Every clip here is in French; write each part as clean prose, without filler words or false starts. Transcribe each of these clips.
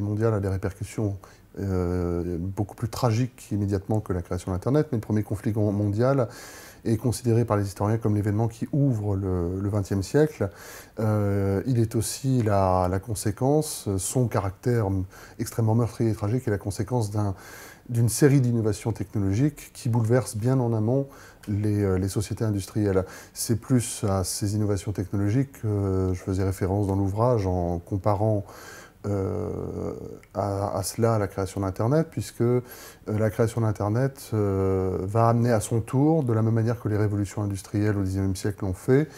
conflit mondial a des répercussions beaucoup plus tragiques immédiatement que la création d'Internet, mais le premier conflit mondial est considéré par les historiens comme l'événement qui ouvre le XXe siècle. Il est aussi la conséquence, son caractère extrêmement meurtrier et tragique est la conséquence d'une série d'innovations technologiques qui bouleversent bien en amont les sociétés industrielles. C'est plus à ces innovations technologiques que je faisais référence dans l'ouvrage en comparant à cela, à la création d'Internet, puisque la création d'Internet va amener à son tour, de la même manière que les révolutions industrielles au XIXe siècle l'ont fait,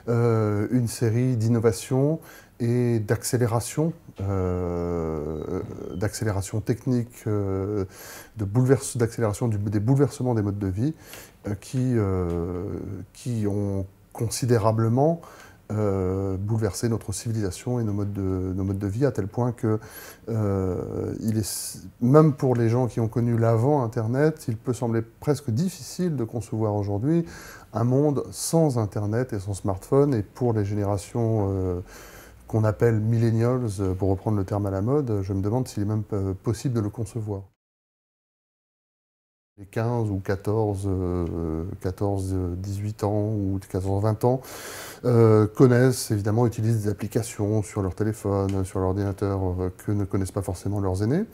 une série d'innovations et d'accélération technique, d'accélération des bouleversements des modes de vie qui ont considérablement bouleverser notre civilisation et nos modes de vie, à tel point que, même pour les gens qui ont connu l'avant Internet, il peut sembler presque difficile de concevoir aujourd'hui un monde sans Internet et sans smartphone. Et pour les générations qu'on appelle millennials, pour reprendre le terme à la mode, je me demande s'il est même possible de le concevoir. Les 15 ou 14, 18 ans ou 14, 20 ans connaissent, évidemment, utilisent des applications sur leur téléphone, sur leur ordinateur, que ne connaissent pas forcément leurs aînés.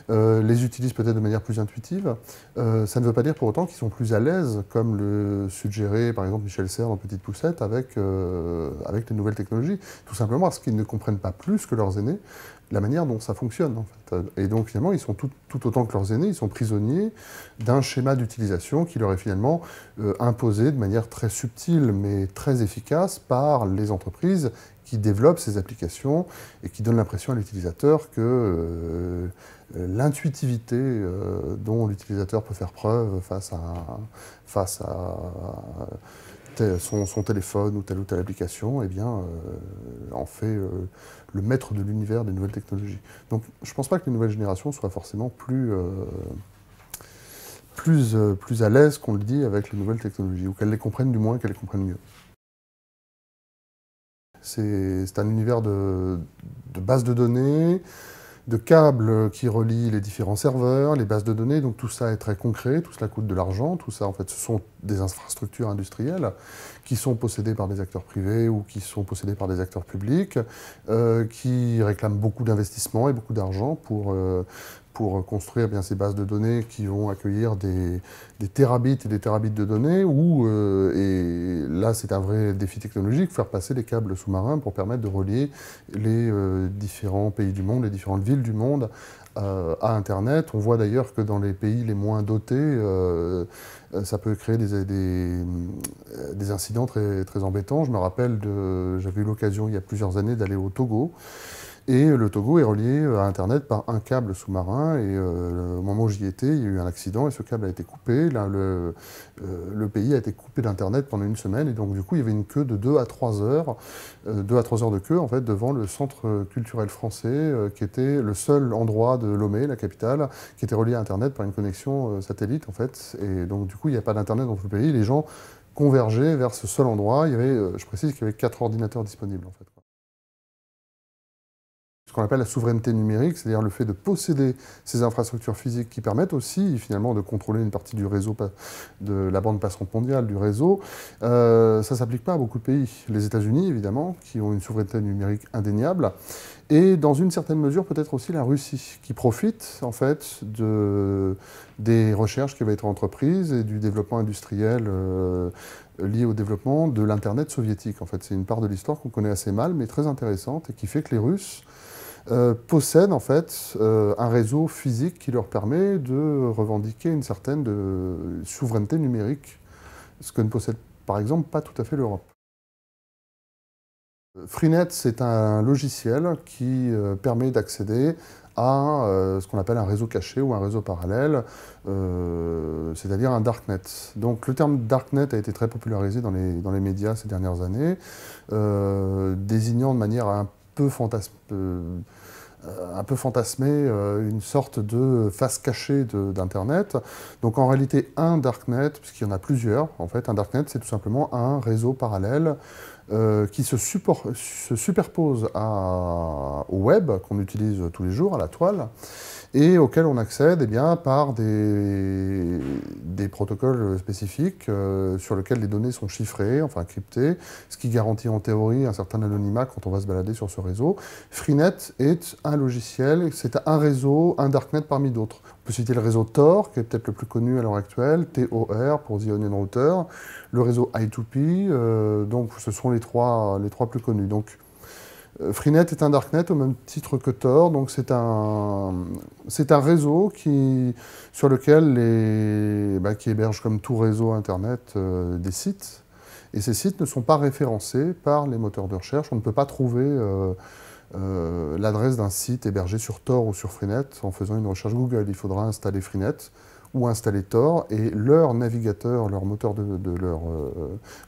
Les utilisent peut-être de manière plus intuitive. Ça ne veut pas dire pour autant qu'ils sont plus à l'aise, comme le suggérait par exemple Michel Serres dans Petite Poucette, avec les nouvelles technologies. Tout simplement parce qu'ils ne comprennent pas plus que leurs aînés la manière dont ça fonctionne, en fait. Et donc finalement, ils sont tout autant que leurs aînés, ils sont prisonniers d'un schéma d'utilisation qui leur est finalement imposé de manière très subtile mais très efficace par les entreprises qui développent ces applications et qui donnent l'impression à l'utilisateur que l'intuitivité dont l'utilisateur peut faire preuve face à son téléphone ou telle application, eh bien, en fait le maître de l'univers des nouvelles technologies. Donc je ne pense pas que les nouvelles générations soient forcément plus à l'aise, qu'on le dit, avec les nouvelles technologies, ou qu'elles les comprennent, du moins qu'elles les comprennent mieux. C'est un univers de bases de données, de câbles qui relient les différents serveurs, les bases de données, donc tout ça est très concret, tout cela coûte de l'argent, tout ça en fait ce sont des infrastructures industrielles qui sont possédées par des acteurs privés ou qui sont possédées par des acteurs publics, qui réclament beaucoup d'investissements et beaucoup d'argent pour construire bien ces bases de données qui vont accueillir des terabits et des terabits de données, et là c'est un vrai défi technologique, faire passer les câbles sous-marins pour permettre de relier les différents pays du monde, les différentes villes du monde à Internet. On voit d'ailleurs que dans les pays les moins dotés, ça peut créer des incidents très, très embêtants. Je me rappelle, j'avais eu l'occasion il y a plusieurs années d'aller au Togo. Et le Togo est relié à Internet par un câble sous-marin, et au moment où j'y étais, il y a eu un accident et ce câble a été coupé. Là, le pays a été coupé d'Internet pendant une semaine, et donc du coup il y avait une queue de 2 à 3 heures, 2 à 3 heures de queue en fait devant le centre culturel français, qui était le seul endroit de Lomé, la capitale, qui était relié à Internet par une connexion satellite en fait. Et donc du coup il n'y a pas d'Internet dans tout le pays, les gens convergeaient vers ce seul endroit. Il y avait, je précise qu'il y avait 4 ordinateurs disponibles en fait. Ce qu'on appelle la souveraineté numérique, c'est-à-dire le fait de posséder ces infrastructures physiques qui permettent aussi finalement de contrôler une partie du réseau, de la bande passante mondiale du réseau, ça ne s'applique pas à beaucoup de pays. Les États-Unis, évidemment, qui ont une souveraineté numérique indéniable, et dans une certaine mesure peut-être aussi la Russie, qui profite en fait des recherches qui vont être entreprises et du développement industriel lié au développement de l'Internet soviétique. En fait, c'est une part de l'histoire qu'on connaît assez mal, mais très intéressante, et qui fait que les Russes possèdent en fait un réseau physique qui leur permet de revendiquer une certaine souveraineté numérique, ce que ne possède par exemple pas tout à fait l'Europe. Freenet, c'est un logiciel qui permet d'accéder à ce qu'on appelle un réseau caché ou un réseau parallèle, c'est-à-dire un darknet. Donc le terme darknet a été très popularisé dans les médias ces dernières années, désignant de manière un peu un peu fantasmé une sorte de face cachée d'Internet. Donc en réalité, un Darknet, puisqu'il y en a plusieurs, en fait, un Darknet, c'est tout simplement un réseau parallèle qui se superpose au web, qu'on utilise tous les jours, à la toile, et auquel on accède eh bien, par des protocoles spécifiques sur lesquels les données sont chiffrées, enfin cryptées, ce qui garantit en théorie un certain anonymat quand on va se balader sur ce réseau. Freenet est un logiciel, c'est un réseau, un darknet parmi d'autres. On peut citer le réseau Tor, qui est peut-être le plus connu à l'heure actuelle, TOR pour The Onion Router, le réseau I2P, donc ce sont les trois plus connus. Donc, Freenet est un darknet au même titre que Tor, donc c'est un réseau sur lequel qui héberge comme tout réseau internet des sites, et ces sites ne sont pas référencés par les moteurs de recherche. On ne peut pas trouver l'adresse d'un site hébergé sur Tor ou sur Freenet en faisant une recherche Google. Il faudra installer Freenet ou installer Tor, et leur navigateur, leur moteur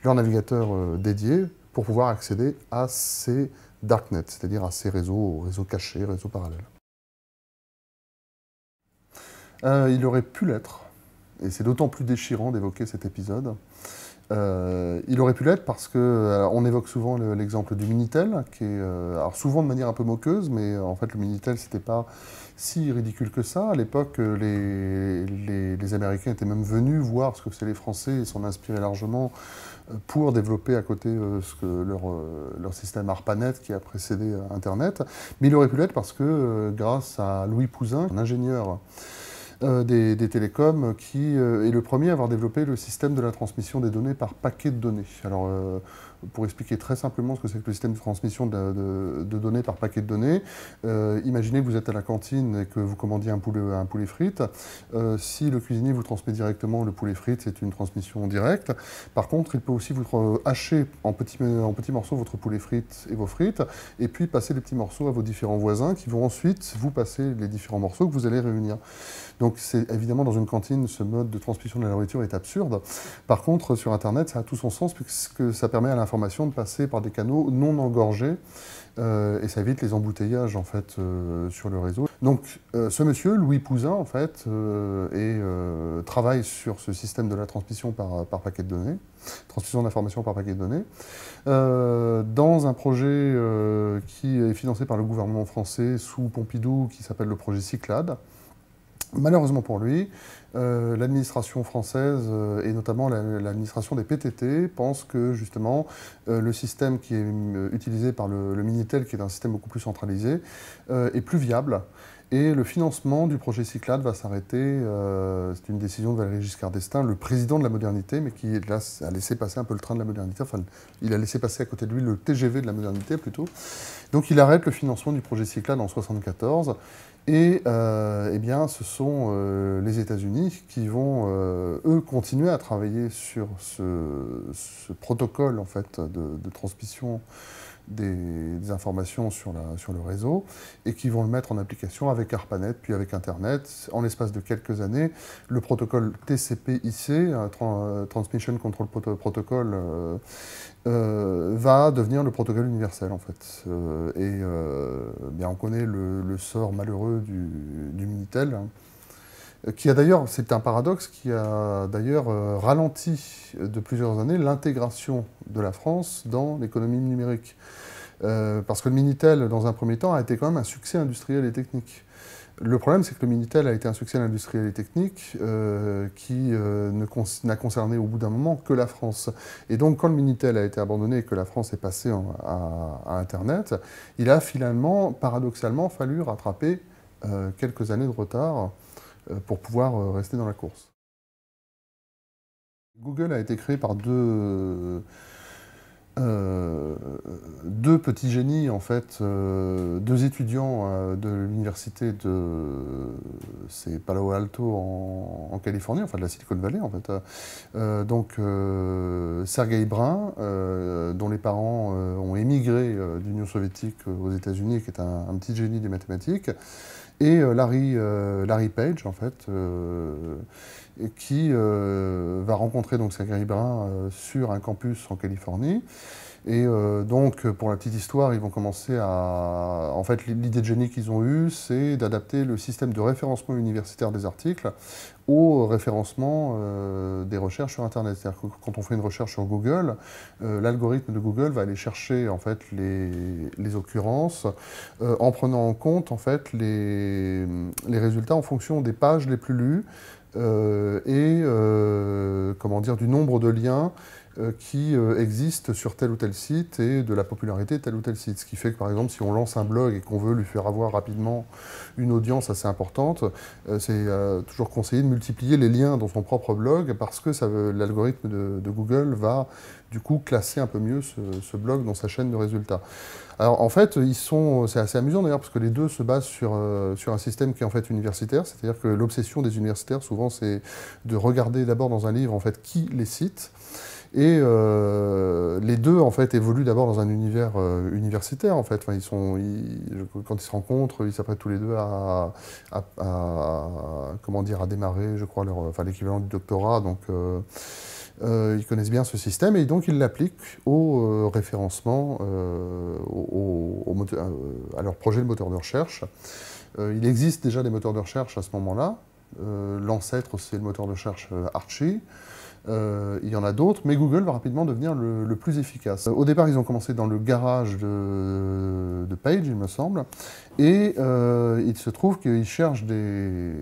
leur navigateur dédié pour pouvoir accéder à ces darknet, c'est-à-dire à ces réseaux cachés, réseaux parallèles. Il aurait pu l'être, et c'est d'autant plus déchirant d'évoquer cet épisode. Il aurait pu l'être parce que on évoque souvent l'exemple du Minitel, qui est alors souvent de manière un peu moqueuse, mais en fait le Minitel c'était pas si ridicule que ça. À l'époque, les Américains étaient même venus voir ce que faisaient les Français et s'en inspiraient largement pour développer à côté leur système ARPANET qui a précédé Internet. Mais il aurait pu l'être parce que grâce à Louis Pouzin, un ingénieur des télécoms, qui est le premier à avoir développé le système de la transmission des données par paquet de données. Alors, pour expliquer très simplement ce que c'est que le système de transmission de données par paquet de données, imaginez que vous êtes à la cantine et que vous commandiez un poulet frites. Si le cuisinier vous transmet directement le poulet frites, c'est une transmission directe. Par contre, il peut aussi vous hacher en petits morceaux votre poulet frites et vos frites, et puis passer les petits morceaux à vos différents voisins qui vont ensuite vous passer les différents morceaux que vous allez réunir. Donc c'est évidemment dans une cantine, ce mode de transmission de la nourriture est absurde. Par contre, sur Internet, ça a tout son sens puisque ça permet à l'information de passer par des canaux non engorgés et ça évite les embouteillages en fait sur le réseau. Donc ce monsieur, Louis Pouzin, en fait, travaille sur ce système de la transmission par paquet de données, transmission d'informations par paquet de données, dans un projet qui est financé par le gouvernement français sous Pompidou, qui s'appelle le projet Cyclade. Malheureusement pour lui, l'administration française et notamment l'administration des PTT pense que justement le système qui est utilisé par le Minitel, qui est un système beaucoup plus centralisé, est plus viable. Et le financement du projet Cyclade va s'arrêter. C'est une décision de Valéry Giscard d'Estaing, le président de la modernité, mais qui là, a laissé passer un peu le train de la modernité. Enfin, il a laissé passer à côté de lui le TGV de la modernité plutôt. Donc il arrête le financement du projet Cyclade en 1974. Et eh bien, ce sont les États-Unis qui vont, eux, continuer à travailler sur ce protocole en fait, de transmission des informations sur le réseau et qui vont le mettre en application avec ARPANET, puis avec Internet. En l'espace de quelques années, le protocole TCP/IP, Transmission Control Protocol, va devenir le protocole universel en fait. Bien, on connaît le sort malheureux du Minitel, hein, qui a d'ailleurs, c'est un paradoxe, qui a d'ailleurs ralenti de plusieurs années l'intégration de la France dans l'économie numérique. Parce que le Minitel, dans un premier temps, a été quand même un succès industriel et technique. Le problème, c'est que le Minitel a été un succès industriel et technique qui n'a concerné au bout d'un moment que la France. Et donc, quand le Minitel a été abandonné et que la France est passée à Internet, il a finalement, paradoxalement, fallu rattraper quelques années de retard pour pouvoir rester dans la course. Google a été créé par deux petits génies, en fait, deux étudiants de l'université c'est Palo Alto en Californie, enfin de la Silicon Valley, en fait. Sergey Brin, dont les parents ont émigré d'Union soviétique aux États-Unis, qui est un petit génie des mathématiques, et Larry Page, en fait, qui va rencontrer donc Sergey Brin sur un campus en Californie. Et donc, pour la petite histoire, ils vont commencer à... En fait, l'idée de génie qu'ils ont eue, c'est d'adapter le système de référencement universitaire des articles au référencement des recherches sur Internet. C'est-à-dire que quand on fait une recherche sur Google, l'algorithme de Google va aller chercher en fait, les occurrences en prenant en compte en fait, les résultats en fonction des pages les plus lues comment dire, du nombre de liens qui existent sur tel ou tel site et de la popularité de tel ou tel site. Ce qui fait que, par exemple, si on lance un blog et qu'on veut lui faire avoir rapidement une audience assez importante, c'est toujours conseillé de multiplier les liens dans son propre blog parce que l'algorithme de Google va, du coup, classer un peu mieux ce blog dans sa chaîne de résultats. Alors, en fait, c'est assez amusant d'ailleurs parce que les deux se basent sur un système qui est en fait universitaire, c'est-à-dire que l'obsession des universitaires, souvent, c'est de regarder d'abord dans un livre, en fait, qui les cite. Et les deux, en fait, évoluent d'abord dans un univers universitaire, en fait. Enfin, quand ils se rencontrent, ils s'apprêtent tous les deux comment dire, à démarrer, je crois, l'équivalent du doctorat. Donc, ils connaissent bien ce système et donc ils l'appliquent au référencement, à leur projet de moteur de recherche. Il existe déjà des moteurs de recherche à ce moment-là. L'ancêtre, c'est le moteur de recherche Archie. Il y en a d'autres, mais Google va rapidement devenir le plus efficace. Au départ, ils ont commencé dans le garage de Page, il me semble, et il se trouve qu'ils cherchent des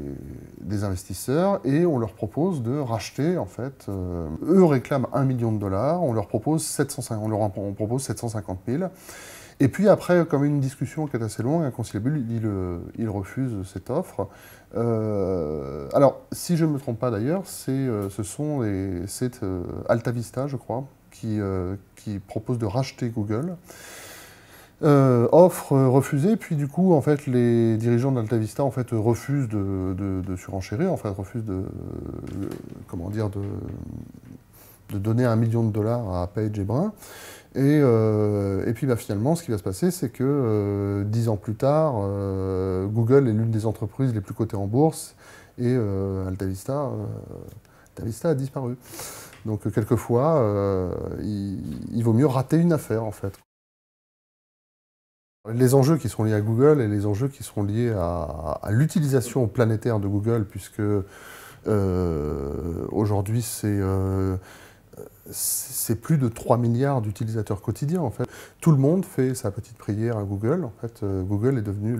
investisseurs et on leur propose de racheter, en fait. Eux réclament 1 million de dollars, on leur propose 750 000. Et puis après, comme une discussion qui est assez longue, inconciliable, il refuse cette offre. Alors, si je ne me trompe pas d'ailleurs, c'est AltaVista, je crois, qui propose de racheter Google. Offre refusée, puis du coup, en fait, les dirigeants d'AltaVista en fait, refusent de surenchérir, en fait, refusent comment dire, de donner 1 million de dollars à Page et Brin. Et puis bah, finalement, ce qui va se passer, c'est que 10 ans plus tard, Google est l'une des entreprises les plus cotées en bourse et AltaVista a disparu. Donc quelquefois, il vaut mieux rater une affaire en fait. Les enjeux qui sont liés à Google et les enjeux qui sont liés à l'utilisation planétaire de Google, puisque aujourd'hui c'est plus de 3 milliards d'utilisateurs quotidiens, en fait. Tout le monde fait sa petite prière à Google. En fait, Google est devenu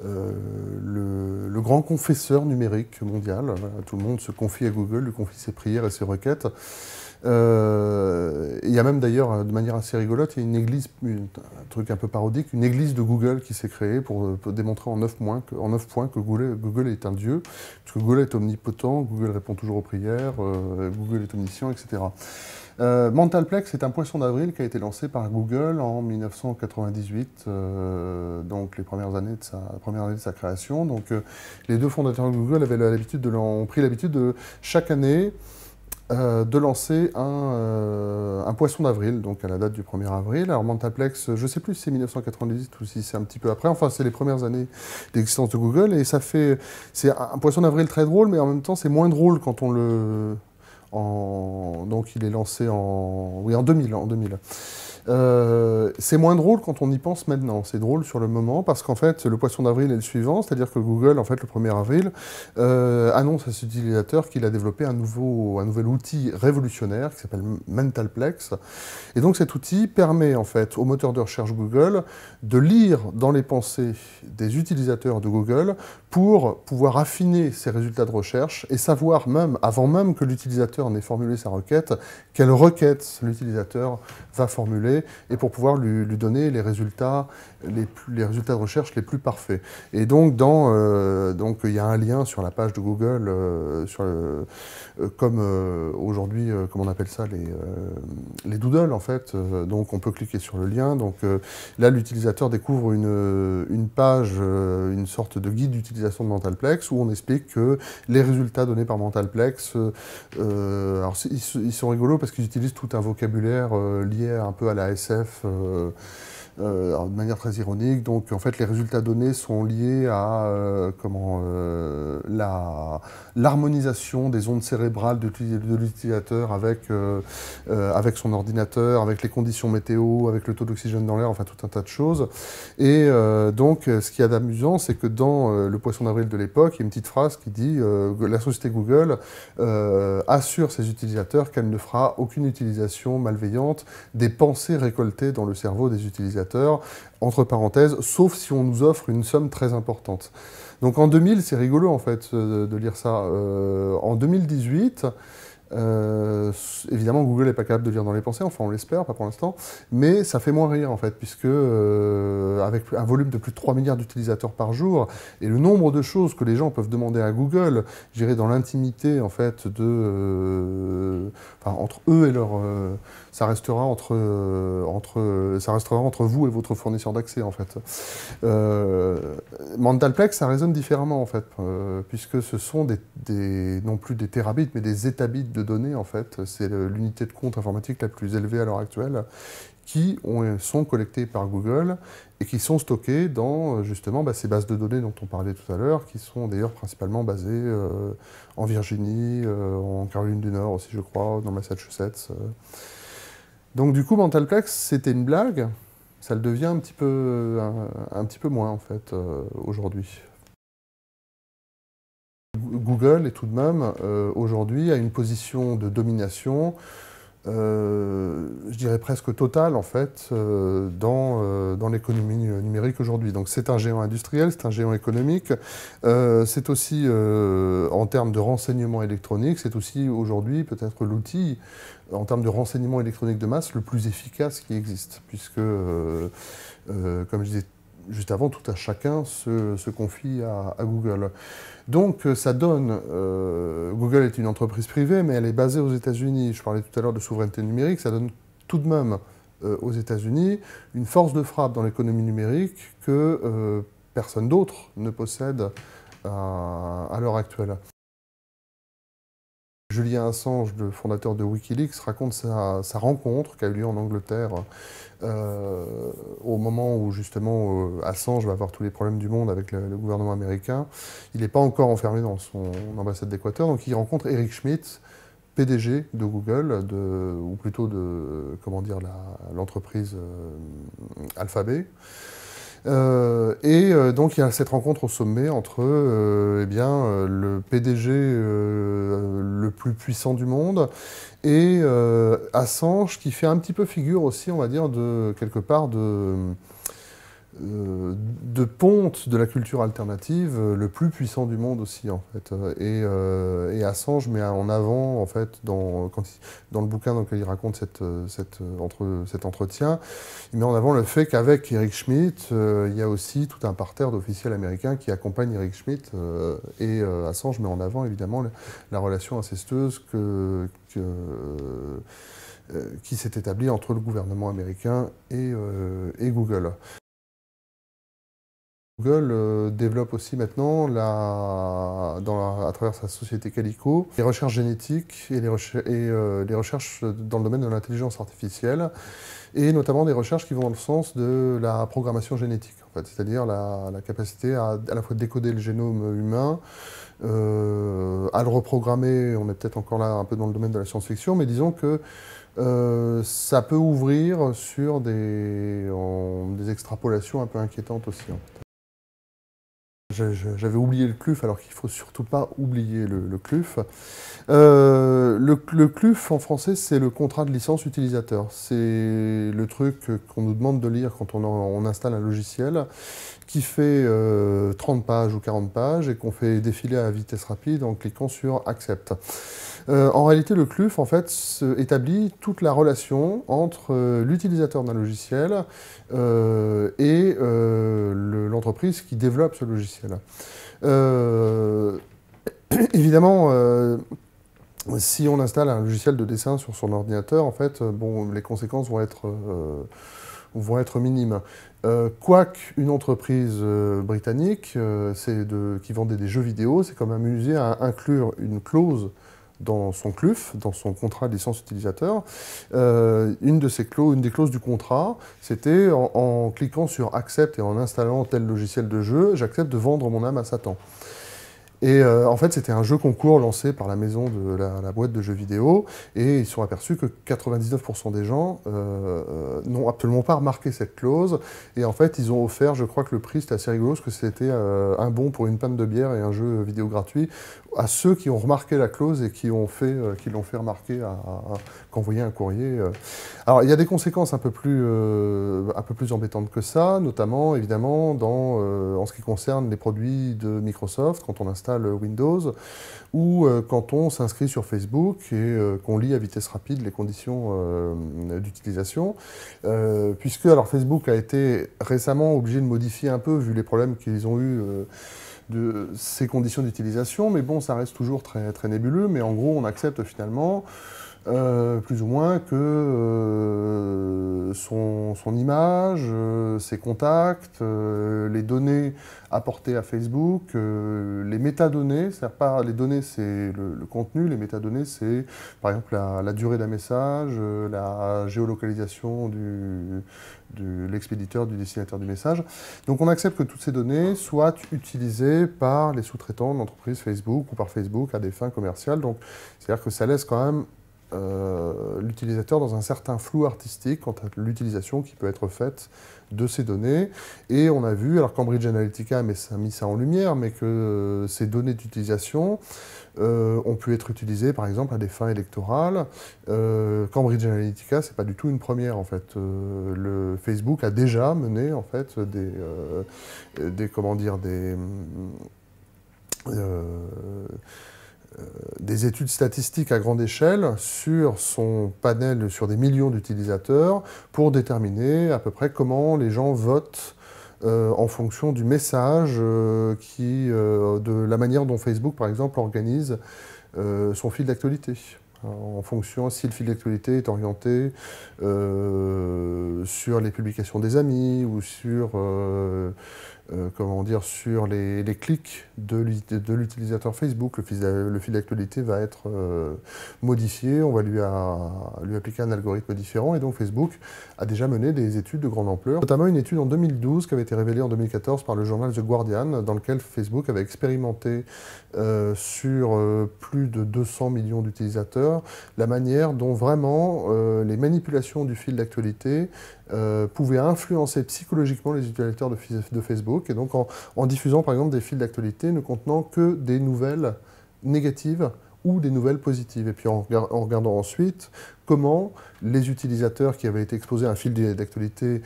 le grand confesseur numérique mondial. Tout le monde se confie à Google, lui confie ses prières et ses requêtes. Il y a même d'ailleurs, de manière assez rigolote, il y a une église, un truc un peu parodique, une église de Google qui s'est créée pour démontrer en 9 points que Google est un dieu, parce que Google est omnipotent, Google répond toujours aux prières, Google est omniscient, etc. Mentalplex est un poisson d'avril qui a été lancé par Google en 1998, donc les premières années de sa création. Donc les deux fondateurs de Google ont pris l'habitude de chaque année de lancer un poisson d'avril, donc à la date du 1er avril. Alors Mentalplex, je ne sais plus si c'est 1998 ou si c'est un petit peu après, enfin c'est les premières années d'existence de Google, et c'est un poisson d'avril très drôle, mais en même temps c'est moins drôle quand on donc il est lancé en 2000. C'est moins drôle quand on y pense maintenant. C'est drôle sur le moment parce qu'en fait, le poisson d'avril est le suivant, c'est-à-dire que Google, en fait, le 1er avril, annonce à ses utilisateurs qu'il a développé un nouvel outil révolutionnaire qui s'appelle Mentalplex. Et donc cet outil permet, en fait, au moteur de recherche Google de lire dans les pensées des utilisateurs de Google pour pouvoir affiner ses résultats de recherche et savoir même, avant même que l'utilisateur n'ait formulé sa requête, quelle requête l'utilisateur va formuler et pour pouvoir lui donner les résultats de recherche les plus parfaits. Et donc, il y a un lien sur la page de Google, comme aujourd'hui, comment on appelle ça, les doodles, en fait. Donc, on peut cliquer sur le lien. Donc, là, l'utilisateur découvre une page, une sorte de guide d'utilisation de Mentalplex, où on explique que les résultats donnés par Mentalplex, alors, ils sont rigolos parce qu'ils utilisent tout un vocabulaire lié un peu à la SF, de manière très ironique. Donc, en fait, les résultats donnés sont liés à l'harmonisation des ondes cérébrales de l'utilisateur avec son ordinateur, avec les conditions météo, avec le taux d'oxygène dans l'air, enfin tout un tas de choses. Et donc, ce qu'il y a d'amusant, c'est que dans le Poisson d'avril de l'époque, il y a une petite phrase qui dit la société Google assure ses utilisateurs qu'elle ne fera aucune utilisation malveillante des pensées récoltées dans le cerveau des utilisateurs, entre parenthèses, sauf si on nous offre une somme très importante. Donc en 2000, c'est rigolo en fait de lire ça. En 2018, évidemment, Google n'est pas capable de lire dans les pensées, enfin on l'espère, pas pour l'instant, mais ça fait moins rire en fait, puisque avec un volume de plus de 3 milliards d'utilisateurs par jour, et le nombre de choses que les gens peuvent demander à Google, je dirais dans l'intimité en fait enfin, entre eux et leur... ça restera entre vous et votre fournisseur d'accès en fait. Mentalplex, ça résonne différemment en fait, puisque ce sont non plus des terabits, mais des étabits de données en fait. C'est l'unité de compte informatique la plus élevée à l'heure actuelle, qui sont collectés par Google et qui sont stockés dans justement ces bases de données dont on parlait tout à l'heure, qui sont d'ailleurs principalement basées en Virginie, en Caroline du Nord aussi je crois, dans Massachusetts. Donc du coup, Mentalplex, c'était une blague, ça le devient un petit peu moins en fait aujourd'hui. Google est tout de même aujourd'hui à une position de domination, je dirais presque totale en fait, dans l'économie numérique aujourd'hui. Donc c'est un géant industriel, c'est un géant économique, c'est aussi en termes de renseignement électronique, c'est aussi aujourd'hui peut-être l'outil en termes de renseignement électronique de masse le plus efficace qui existe, puisque comme je disais juste avant, tout à chacun se confie à Google. Donc ça donne, Google est une entreprise privée, mais elle est basée aux États-Unis. Je parlais tout à l'heure de souveraineté numérique, ça donne tout de même aux États-Unis une force de frappe dans l'économie numérique que personne d'autre ne possède à l'heure actuelle. Julian Assange, le fondateur de Wikileaks, raconte sa rencontre qui a eu lieu en Angleterre au moment où justement Assange va avoir tous les problèmes du monde avec le gouvernement américain. Il n'est pas encore enfermé dans son ambassade d'Équateur, donc il rencontre Eric Schmidt, PDG de Google, ou plutôt de l'entreprise Alphabet. Donc il y a cette rencontre au sommet entre le PDG le plus puissant du monde et Assange, qui fait un petit peu figure aussi, on va dire, quelque part de ponte de la culture alternative, le plus puissant du monde aussi en fait. Et Assange met en avant en fait dans le bouquin dans lequel il raconte cet entretien, il met en avant le fait qu'avec Eric Schmidt, il y a aussi tout un parterre d'officiels américains qui accompagnent Eric Schmidt, et Assange met en avant évidemment la relation incestueuse qui s'est établie entre le gouvernement américain et Google. Google développe aussi maintenant, à travers sa société Calico, les recherches génétiques et les recherches dans le domaine de l'intelligence artificielle, et notamment des recherches qui vont dans le sens de la programmation génétique, en fait, c'est-à-dire la capacité à la fois décoder le génome humain, à le reprogrammer. On est peut-être encore là un peu dans le domaine de la science-fiction, mais disons que ça peut ouvrir sur des extrapolations un peu inquiétantes aussi, en fait. J'avais oublié le CLUF, alors qu'il ne faut surtout pas oublier le CLUF. Le CLUF, en français, c'est le contrat de licence utilisateur. C'est le truc qu'on nous demande de lire quand on installe un logiciel, qui fait 30 pages ou 40 pages et qu'on fait défiler à vitesse rapide en cliquant sur « Accept ». En réalité, le CLUF, en fait, établit toute la relation entre l'utilisateur d'un logiciel et l'entreprise qui développe ce logiciel. Évidemment, si on installe un logiciel de dessin sur son ordinateur, en fait, les conséquences vont être minimes. Quoique une entreprise britannique qui vendait des jeux vidéo s'est quand même amusée à inclure une clause dans son CLUF, dans son contrat de licence utilisateur. Une des clauses du contrat, c'était en cliquant sur « Accept » et en installant tel logiciel de jeu, j'accepte de vendre mon âme à Satan. Et en fait, c'était un jeu concours lancé par la maison de la boîte de jeux vidéo, et ils se sont aperçus que 99% des gens n'ont absolument pas remarqué cette clause, et en fait, ils ont offert, je crois que le prix, c'était assez rigolo, parce que c'était un bon pour une panne de bière et un jeu vidéo gratuit, à ceux qui ont remarqué la clause et qui l'ont fait remarquer qu'envoyer un courrier. Alors, il y a des conséquences un peu plus embêtantes que ça, notamment, évidemment, en ce qui concerne les produits de Microsoft, quand on installe Windows, ou quand on s'inscrit sur Facebook et qu'on lit à vitesse rapide les conditions d'utilisation. Puisque alors, Facebook a été récemment obligé de modifier un peu, vu les problèmes qu'ils ont eus de ces conditions d'utilisation, mais bon, ça reste toujours très, très nébuleux, mais en gros, on accepte finalement plus ou moins que son image, ses contacts, les données apportées à Facebook, les métadonnées, c'est-à-dire pas les données c'est le contenu, les métadonnées c'est par exemple la durée d'un message, la géolocalisation de l'expéditeur, du destinataire du message. Donc on accepte que toutes ces données soient utilisées par les sous-traitants de l'entreprise Facebook ou par Facebook à des fins commerciales. Donc c'est-à-dire que ça laisse quand même l'utilisateur dans un certain flou artistique quant à l'utilisation qui peut être faite de ces données. Et on a vu, alors Cambridge Analytica a mis ça en lumière, mais que ces données d'utilisation ont pu être utilisées par exemple à des fins électorales. Cambridge Analytica, c'est pas du tout une première en fait. Le Facebook a déjà mené en fait des études statistiques à grande échelle sur son panel, sur des millions d'utilisateurs, pour déterminer à peu près comment les gens votent en fonction du message, de la manière dont Facebook, par exemple, organise son fil d'actualité. En fonction si le fil d'actualité est orienté sur les publications des amis ou sur sur les clics de l'utilisateur Facebook, le fil d'actualité va être modifié, on va lui appliquer un algorithme différent, et donc Facebook a déjà mené des études de grande ampleur, notamment une étude en 2012 qui avait été révélée en 2014 par le journal The Guardian, dans lequel Facebook avait expérimenté sur plus de 200 millions d'utilisateurs la manière dont vraiment les manipulations du fil d'actualité pouvaient influencer psychologiquement les utilisateurs de Facebook, et donc en diffusant par exemple des fils d'actualité ne contenant que des nouvelles négatives ou des nouvelles positives. Et puis en regardant ensuite comment les utilisateurs qui avaient été exposés à un fil d'actualité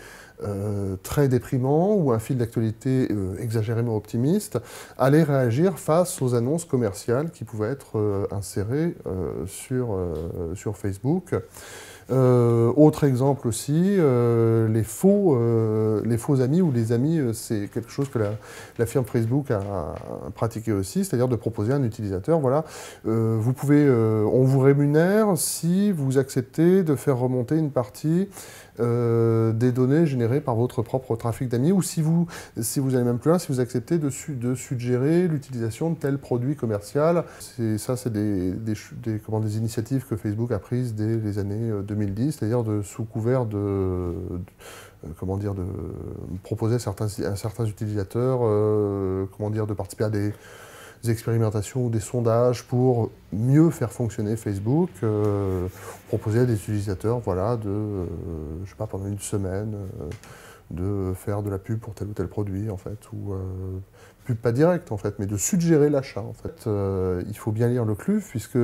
très déprimant ou un fil d'actualité exagérément optimiste allaient réagir face aux annonces commerciales qui pouvaient être insérées sur Facebook. Autre exemple aussi, les faux amis ou les amis, c'est quelque chose que la firme Facebook a pratiqué aussi, c'est-à-dire de proposer à un utilisateur, voilà, on vous rémunère si vous acceptez de faire remonter une partie des données générées par votre propre trafic d'amis, ou si vous allez même plus loin, si vous acceptez de suggérer l'utilisation de tel produit commercial. C'est des initiatives que Facebook a prises dès les années 2010, c'est-à-dire sous couvert de proposer à certains utilisateurs de participer à des expérimentations ou des sondages pour mieux faire fonctionner Facebook, proposer à des utilisateurs, voilà, je sais pas, pendant une semaine, de faire de la pub pour tel ou tel produit, en fait, ou pub pas directe, en fait, mais de suggérer l'achat, en fait. Il faut bien lire le CLUF, puisque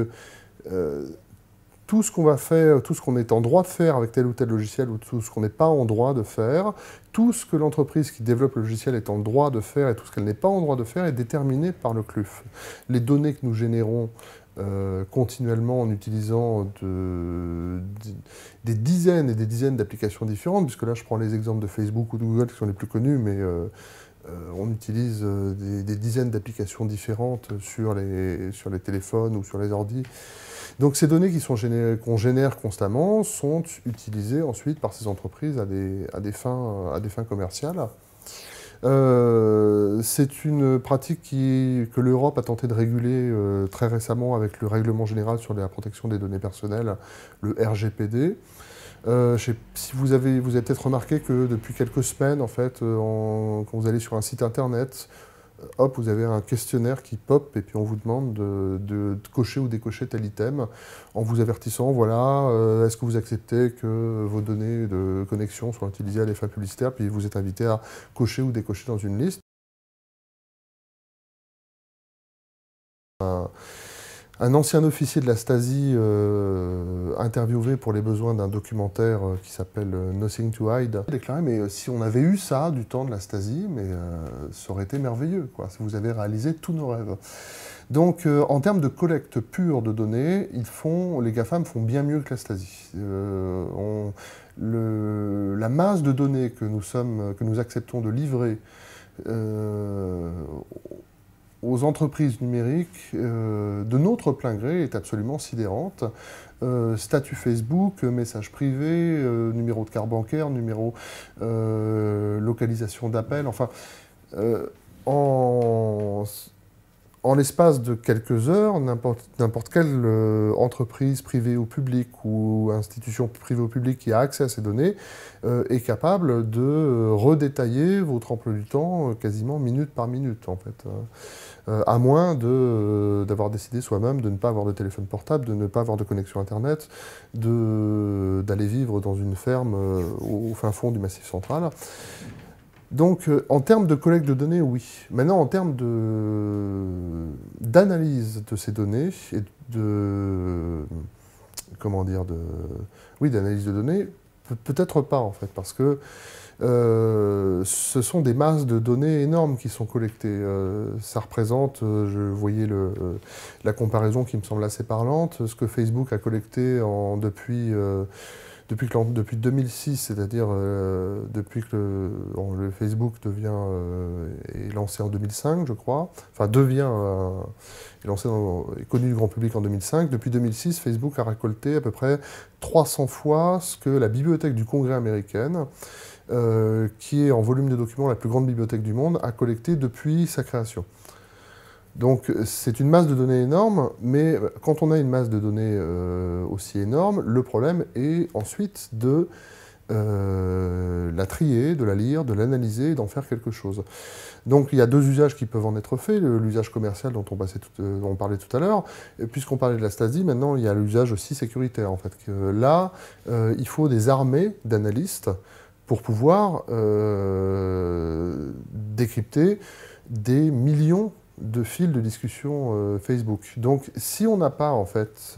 tout ce qu'on va faire, tout ce qu'on est en droit de faire avec tel ou tel logiciel, ou tout ce qu'on n'est pas en droit de faire, tout ce que l'entreprise qui développe le logiciel est en droit de faire et tout ce qu'elle n'est pas en droit de faire est déterminé par le CLUF. Les données que nous générons continuellement en utilisant des dizaines et des dizaines d'applications différentes, puisque là je prends les exemples de Facebook ou de Google qui sont les plus connus, mais on utilise des dizaines d'applications différentes sur les téléphones ou sur les ordis. Donc ces données qu'on génère constamment sont utilisées ensuite par ces entreprises à des fins commerciales. C'est une pratique que l'Europe a tenté de réguler très récemment avec le règlement général sur la protection des données personnelles, le RGPD. Si vous avez peut-être remarqué que depuis quelques semaines, en fait, quand vous allez sur un site internet, hop, vous avez un questionnaire qui pop et puis on vous demande de cocher ou décocher tel item en vous avertissant, voilà, est-ce que vous acceptez que vos données de connexion soient utilisées à des fins publicitaires, puis vous êtes invité à cocher ou décocher dans une liste. Un ancien officier de la Stasi interviewé pour les besoins d'un documentaire qui s'appelle Nothing to Hide a déclaré, mais si on avait eu ça du temps de la Stasi, mais ça aurait été merveilleux, quoi. Vous avez réalisé tous nos rêves. Donc en termes de collecte pure de données, les GAFAM font bien mieux que la Stasi. La masse de données que nous acceptons de livrer aux entreprises numériques, de notre plein gré, est absolument sidérante. Statut Facebook, messages privés, numéro de carte bancaire, numéro localisation d'appel, enfin, en l'espace de quelques heures, n'importe quelle entreprise privée ou publique ou institution privée ou publique qui a accès à ces données est capable de redétailler votre emploi du temps quasiment minute par minute, en fait. À moins d'avoir décidé soi-même de ne pas avoir de téléphone portable, de ne pas avoir de connexion Internet, d'aller vivre dans une ferme au fin fond du Massif central. Donc, en termes de collecte de données, oui. Maintenant, en termes d'analyse de ces données et d'analyse de données, peut-être pas, en fait, parce que ce sont des masses de données énormes qui sont collectées. Ça représente, je voyais la comparaison qui me semble assez parlante, ce que Facebook a collecté depuis 2006, c'est-à-dire depuis que le Facebook est lancé en 2005, je crois, enfin est connu du grand public en 2005. Depuis 2006, Facebook a récolté à peu près 300 fois ce que la bibliothèque du Congrès américaine, qui est en volume de documents la plus grande bibliothèque du monde, a collecté depuis sa création. Donc c'est une masse de données énorme, mais quand on a une masse de données aussi énorme, le problème est ensuite de la trier, de la lire, de l'analyser et d'en faire quelque chose. Donc il y a deux usages qui peuvent en être faits, l'usage commercial dont on parlait tout à l'heure, et puisqu'on parlait de la Stasi, maintenant il y a l'usage aussi sécuritaire, en fait. Là, il faut des armées d'analystes pour pouvoir décrypter des millions de fils de discussion Facebook. Donc, si on n'a pas, en fait,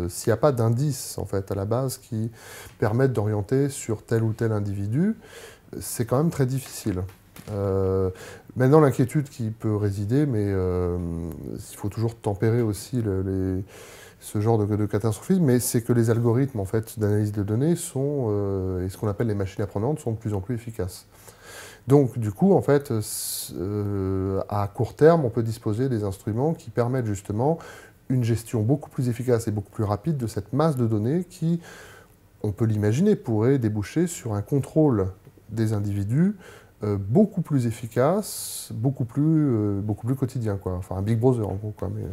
s'il n'y a pas d'indices, en fait, à la base qui permettent d'orienter sur tel ou tel individu, c'est quand même très difficile. Maintenant, l'inquiétude qui peut résider, mais il faut toujours tempérer aussi ce genre de catastrophisme, mais c'est que les algorithmes, en fait, d'analyse de données et ce qu'on appelle les machines apprenantes sont de plus en plus efficaces. Donc, du coup, en fait, à court terme, on peut disposer des instruments qui permettent justement une gestion beaucoup plus efficace et beaucoup plus rapide de cette masse de données qui, on peut l'imaginer, pourrait déboucher sur un contrôle des individus beaucoup plus efficace, beaucoup plus quotidien, quoi. Enfin, un Big Brother, en gros, quoi. Mais,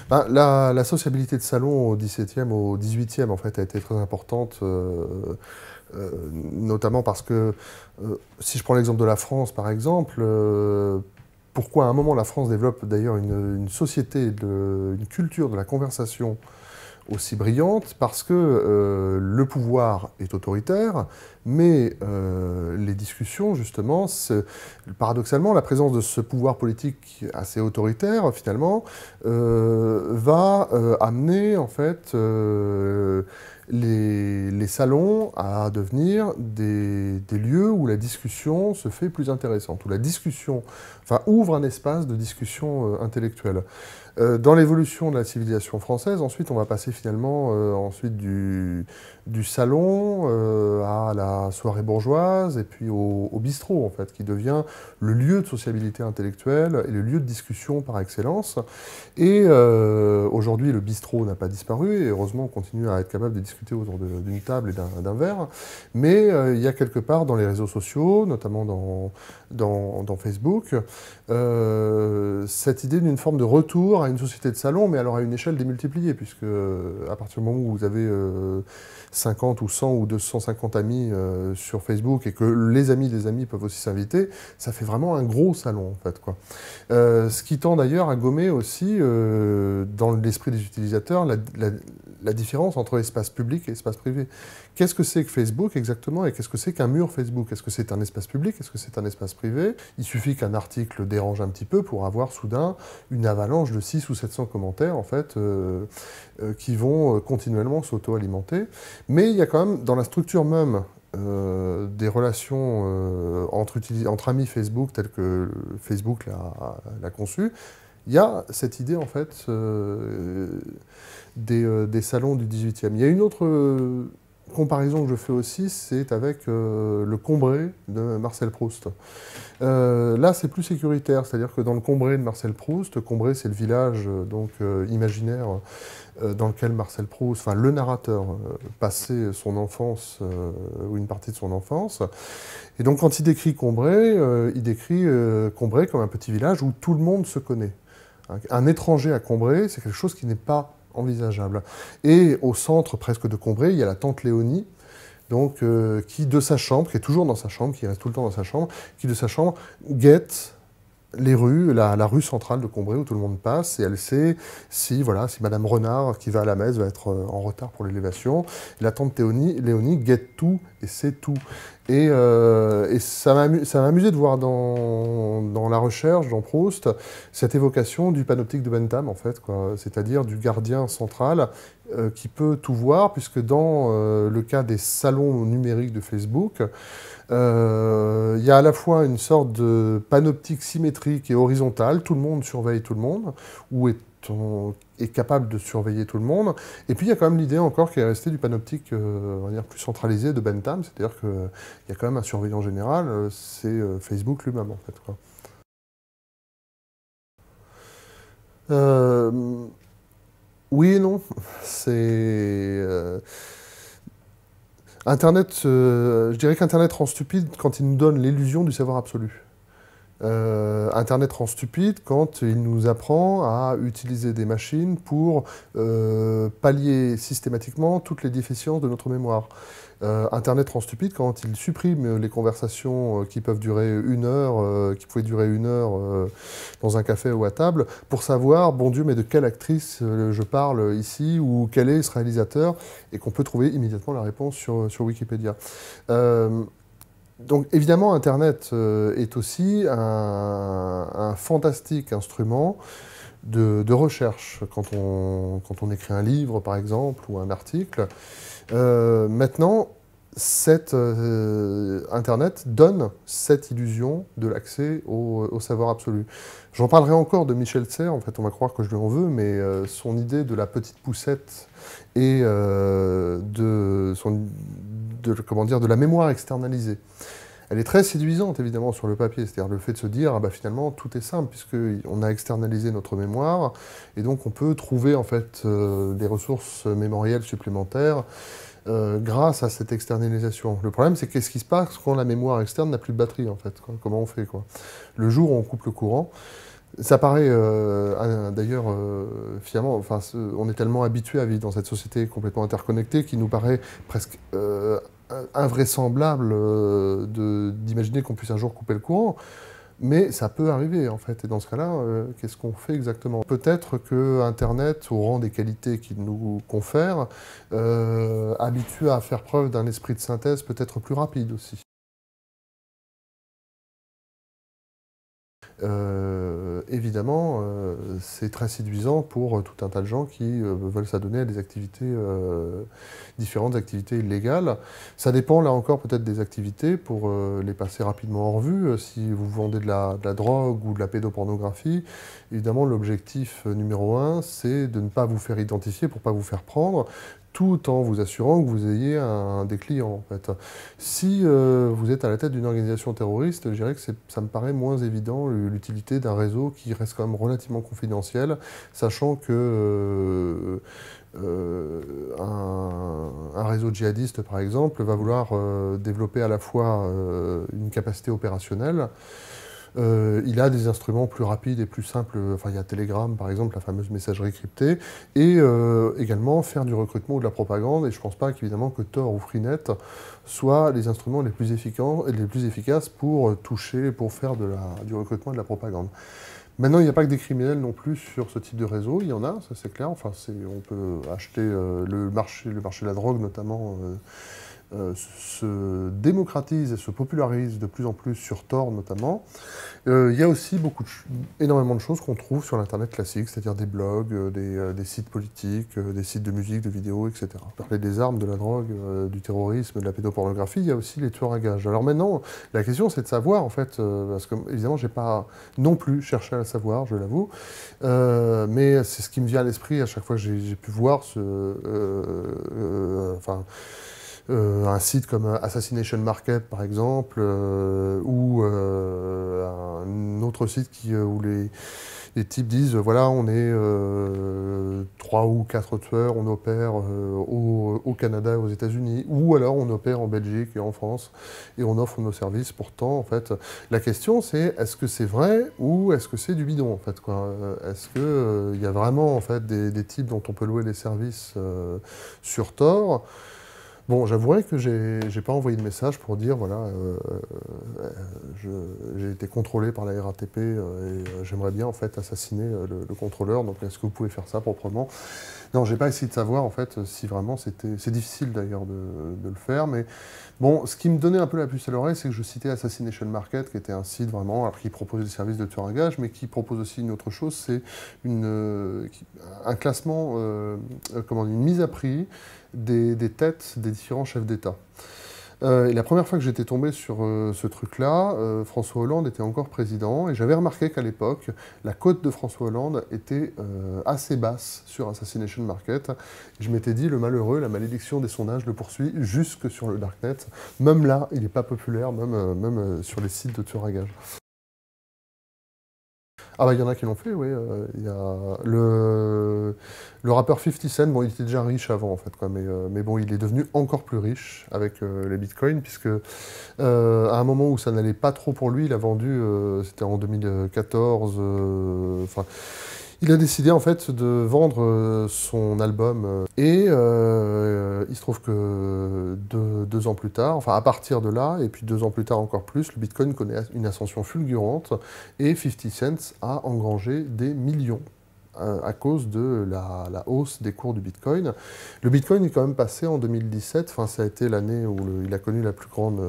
ben, la sociabilité de salon au XVIIe, au XVIIIe, en fait, a été très importante, notamment parce que, si je prends l'exemple de la France, par exemple, pourquoi à un moment la France développe d'ailleurs une société, une culture de la conversation aussi brillante, parce que le pouvoir est autoritaire, mais les discussions, justement, paradoxalement, la présence de ce pouvoir politique assez autoritaire, finalement, va amener, en fait, les salons à devenir des lieux où la discussion se fait plus intéressante, où la discussion, enfin, ouvre un espace de discussion intellectuelle. Dans l'évolution de la civilisation française, ensuite, on va passer finalement ensuite du salon à la soirée bourgeoise et puis au bistrot, en fait, qui devient le lieu de sociabilité intellectuelle et le lieu de discussion par excellence. Et aujourd'hui, le bistrot n'a pas disparu et heureusement, on continue à être capable de discuter autour d'une table et d'un verre. Mais il y a quelque part dans les réseaux sociaux, notamment dans Facebook, cette idée d'une forme de retour à une société de salon, mais alors à une échelle démultipliée, puisque à partir du moment où vous avez 50 ou 100 ou 250 amis sur Facebook et que les amis des amis peuvent aussi s'inviter, ça fait vraiment un gros salon en fait, quoi. Ce qui tend d'ailleurs à gommer aussi, dans l'esprit des utilisateurs, la différence entre espace public et espace privé. Qu'est-ce que c'est que Facebook exactement et qu'est-ce que c'est qu'un mur Facebook? Est-ce que c'est un espace public? Est-ce que c'est un espace privé? Il suffit qu'un article dérange un petit peu pour avoir soudain une avalanche de 600 ou 700 commentaires en fait, qui vont continuellement s'auto-alimenter. Mais il y a quand même dans la structure même des relations entre amis Facebook telles que Facebook l'a conçu, il y a cette idée en fait des salons du 18e. Il y a une autre comparaison que je fais aussi, c'est avec le Combray de Marcel Proust. Là, c'est plus sécuritaire, c'est-à-dire que dans le Combray de Marcel Proust, Combray, c'est le village donc imaginaire dans lequel Marcel Proust, enfin le narrateur, passait son enfance ou une partie de son enfance. Et donc, quand il décrit Combray Combray comme un petit village où tout le monde se connaît. Un étranger à Combray, c'est quelque chose qui n'est pas envisageable. Et au centre presque de Combray, il y a la tante Léonie, donc, qui de sa chambre, qui est toujours dans sa chambre, qui reste tout le temps dans sa chambre, qui de sa chambre guette les rues, la rue centrale de Combray où tout le monde passe, et elle sait si Madame Renard, qui va à la messe, va être en retard pour l'élévation. La tante Léonie guette tout et sait tout. Et ça m'a amusé de voir dans la recherche, dans Proust, cette évocation du panoptique de Bentham, en fait, c'est-à-dire du gardien central qui peut tout voir, puisque dans le cas des salons numériques de Facebook, il y a à la fois une sorte de panoptique symétrique et horizontale, tout le monde surveille tout le monde, ou est capable de surveiller tout le monde, et puis il y a quand même l'idée encore qui est restée du panoptique on va dire plus centralisé de Bentham, c'est-à-dire qu'il y a quand même un surveillant général, c'est Facebook lui-même en fait, quoi. Oui et non, c'est... Internet, je dirais qu'Internet rend stupide quand il nous donne l'illusion du savoir absolu. Internet rend stupide quand il nous apprend à utiliser des machines pour pallier systématiquement toutes les déficiences de notre mémoire. Internet rend stupide quand il supprime les conversations qui peuvent durer une heure, qui pouvaient durer une heure dans un café ou à table, pour savoir, bon Dieu, mais de quelle actrice je parle ici, ou quel est ce réalisateur, et qu'on peut trouver immédiatement la réponse sur Wikipédia. Donc évidemment, Internet est aussi un fantastique instrument de recherche quand on écrit un livre, par exemple, ou un article. Maintenant, Internet donne cette illusion de l'accès au savoir absolu. J'en parlerai encore de Michel Serres, en fait, on va croire que je lui en veux, mais son idée de la petite poussette et de la mémoire externalisée. Elle est très séduisante, évidemment, sur le papier. C'est-à-dire le fait de se dire, ah bah, finalement, tout est simple, puisqu'on a externalisé notre mémoire, et donc on peut trouver, en fait, des ressources mémorielles supplémentaires grâce à cette externalisation. Le problème, c'est qu'est-ce qui se passe quand la mémoire externe n'a plus de batterie, en fait, quoi. Comment on fait, quoi. Le jour où on coupe le courant, ça paraît, d'ailleurs, finalement, enfin, on est tellement habitué à vivre dans cette société complètement interconnectée qu'il nous paraît presque invraisemblable d'imaginer qu'on puisse un jour couper le courant. Mais ça peut arriver, en fait. Et dans ce cas-là, qu'est-ce qu'on fait exactement? Peut-être que Internet, au rang des qualités qu'il nous confère, habitue à faire preuve d'un esprit de synthèse peut-être plus rapide aussi. Évidemment, c'est très séduisant pour tout un tas de gens qui veulent s'adonner à des activités, différentes activités illégales. Ça dépend, là encore, peut-être des activités, pour les passer rapidement en revue. Si vous vendez de la drogue ou de la pédopornographie, évidemment, l'objectif numéro 1, c'est de ne pas vous faire identifier pour ne pas vous faire prendre, tout en vous assurant que vous ayez des clients, en fait. Si vous êtes à la tête d'une organisation terroriste, je dirais que ça me paraît moins évident l'utilité d'un réseau qui reste quand même relativement confidentiel, sachant que un réseau djihadiste, par exemple, va vouloir développer à la fois une capacité opérationnelle, Il a des instruments plus rapides et plus simples, enfin il y a Telegram par exemple, la fameuse messagerie cryptée, et également faire du recrutement ou de la propagande, et je ne pense pas qu'évidemment que Tor ou Freenet soient les instruments les plus efficaces pour toucher, pour faire du recrutement et de la propagande. Maintenant, il n'y a pas que des criminels non plus sur ce type de réseau, il y en a, ça c'est clair, enfin, on peut acheter le marché de la drogue notamment, se démocratise et se popularise de plus en plus sur Tor notamment. Il y a aussi énormément de choses qu'on trouve sur l'Internet classique, c'est-à-dire des blogs, des sites politiques, des sites de musique, de vidéos, etc. On parlait des armes, de la drogue, du terrorisme, de la pédopornographie, il y a aussi les tueurs à gages. Alors maintenant, la question c'est de savoir, en fait, parce que évidemment, je n'ai pas non plus cherché à le savoir, je l'avoue, mais c'est ce qui me vient à l'esprit à chaque fois que j'ai pu voir un site comme Assassination Market, par exemple, ou un autre site où les types disent, voilà, on est 3 ou 4 tueurs, on opère au Canada et aux États-Unis, ou alors on opère en Belgique et en France, et on offre nos services. Pourtant, en fait, la question c'est, est-ce que c'est vrai ou est-ce que c'est du bidon, en fait, quoi. Est-ce qu'il y a vraiment, en fait, des types dont on peut louer les services sur Tor? Bon, j'avouerai que j'ai pas envoyé de message pour dire, voilà, j'ai été contrôlé par la RATP et j'aimerais bien, en fait, assassiner le contrôleur, donc est-ce que vous pouvez faire ça proprement? Non, j'ai pas essayé de savoir, en fait, si vraiment c'était... C'est difficile, d'ailleurs, de le faire, mais bon, ce qui me donnait un peu la puce à l'oreille, c'est que je citais Assassination Market, qui était un site, vraiment, qui propose des services de tueurs à gages, mais qui propose aussi une autre chose, c'est un classement, une mise à prix des têtes des différents chefs d'État. Et la première fois que j'étais tombé sur ce truc-là, François Hollande était encore président, et j'avais remarqué qu'à l'époque, la cote de François Hollande était assez basse sur Assassination Market. Je m'étais dit, le malheureux, la malédiction des sondages le poursuit jusque sur le Darknet. Même là, il n'est pas populaire, même sur les sites de tueurs à gages. Ah bah il y en a qui l'ont fait, oui. Il y a le rappeur 50 Cent, bon il était déjà riche avant en fait, quoi, mais bon il est devenu encore plus riche avec les bitcoins, puisque à un moment où ça n'allait pas trop pour lui, il a vendu, c'était en 2014, il a décidé en fait de vendre son album et il se trouve que deux ans plus tard, enfin à partir de là, et puis 2 ans plus tard encore plus, le Bitcoin connaît une ascension fulgurante et 50 Cent a engrangé des millions à cause de la hausse des cours du Bitcoin. Le Bitcoin est quand même passé en 2017, enfin ça a été l'année où il a connu la plus grande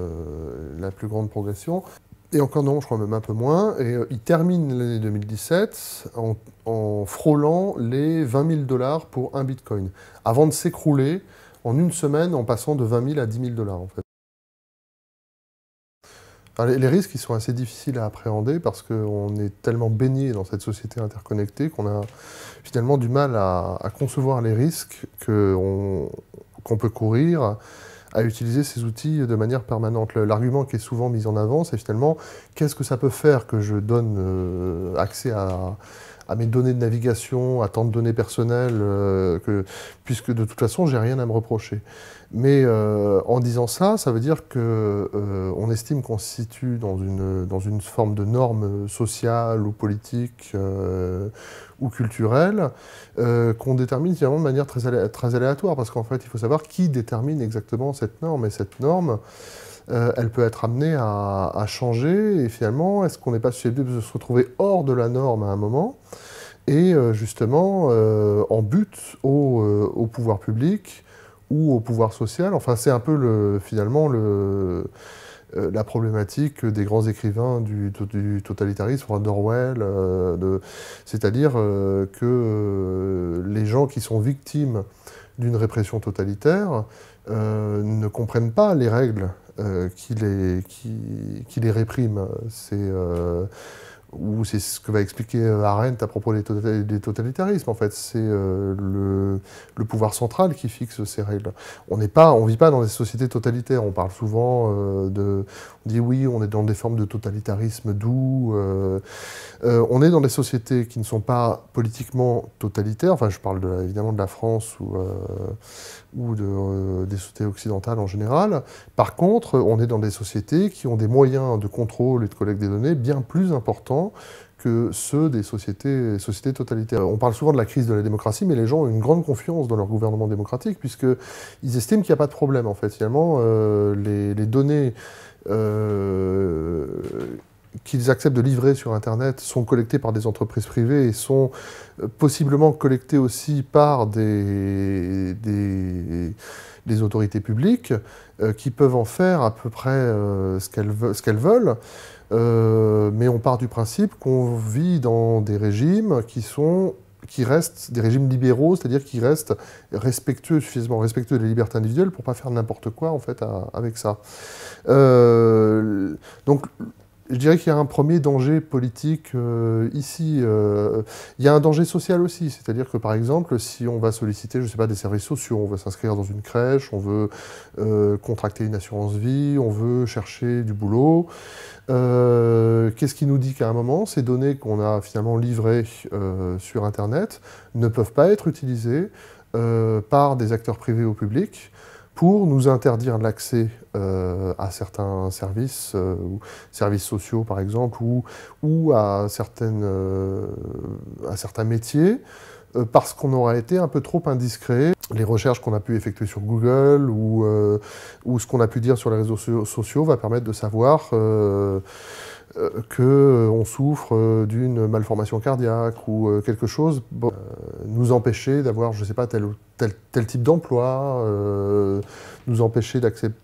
progression. Et encore non, je crois même un peu moins. Et il termine l'année 2017 en frôlant les 20 000 $ pour un bitcoin, avant de s'écrouler en une semaine en passant de 20 000 à 10 000 $ en fait. Alors, les risques ils sont assez difficiles à appréhender parce qu'on est tellement baigné dans cette société interconnectée qu'on a finalement du mal à concevoir les risques qu'on peut courir à utiliser ces outils de manière permanente. L'argument qui est souvent mis en avant, c'est finalement qu'est-ce que ça peut faire que je donne accès à mes données de navigation, à tant de données personnelles, puisque de toute façon, j'ai rien à me reprocher. Mais en disant ça, ça veut dire qu'on estime qu'on se situe dans une forme de norme sociale ou politique ou culturelle qu'on détermine finalement de manière très aléatoire, parce qu'en fait, il faut savoir qui détermine exactement cette norme, et cette norme, elle peut être amenée à changer, et finalement, est-ce qu'on n'est pas susceptible de se retrouver hors de la norme à un moment, et justement en but au pouvoir public ou au pouvoir social. Enfin, c'est un peu finalement la problématique des grands écrivains du totalitarisme, d'Orwell, c'est-à-dire que les gens qui sont victimes d'une répression totalitaire ne comprennent pas les règles qui les répriment. ou c'est ce que va expliquer Arendt à propos des totalitarismes, en fait. C'est le pouvoir central qui fixe ces règles. On vit pas dans des sociétés totalitaires. On parle souvent on dit oui, on est dans des formes de totalitarisme doux. On est dans des sociétés qui ne sont pas politiquement totalitaires. Enfin, je parle évidemment de la France ou des sociétés occidentales en général. Par contre, on est dans des sociétés qui ont des moyens de contrôle et de collecte des données bien plus importants que ceux des sociétés totalitaires. On parle souvent de la crise de la démocratie, mais les gens ont une grande confiance dans leur gouvernement démocratique, puisqu'ils estiment qu'il n'y a pas de problème, en fait. Finalement, les données qu'ils acceptent de livrer sur Internet sont collectées par des entreprises privées et sont possiblement collectées aussi par des autorités publiques qui peuvent en faire à peu près ce qu'elles veulent. Mais on part du principe qu'on vit dans des régimes qui restent des régimes libéraux, c'est-à-dire qui restent suffisamment respectueux des libertés individuelles pour ne pas faire n'importe quoi en fait avec ça. Donc je dirais qu'il y a un premier danger politique ici. Il y a un danger social aussi, c'est-à-dire que par exemple, si on va solliciter, je sais pas, des services sociaux, on veut s'inscrire dans une crèche, on veut contracter une assurance vie, on veut chercher du boulot, qu'est-ce qui nous dit qu'à un moment, ces données qu'on a finalement livrées sur Internet ne peuvent pas être utilisées par des acteurs privés ou publics pour nous interdire l'accès à certains services, services sociaux par exemple, ou à certains métiers, parce qu'on aura été un peu trop indiscret. Les recherches qu'on a pu effectuer sur Google ou ce qu'on a pu dire sur les réseaux sociaux va permettre de savoir qu'on souffre d'une malformation cardiaque ou quelque chose, nous empêcher d'avoir, je ne sais pas, tel type d'emploi, nous empêcher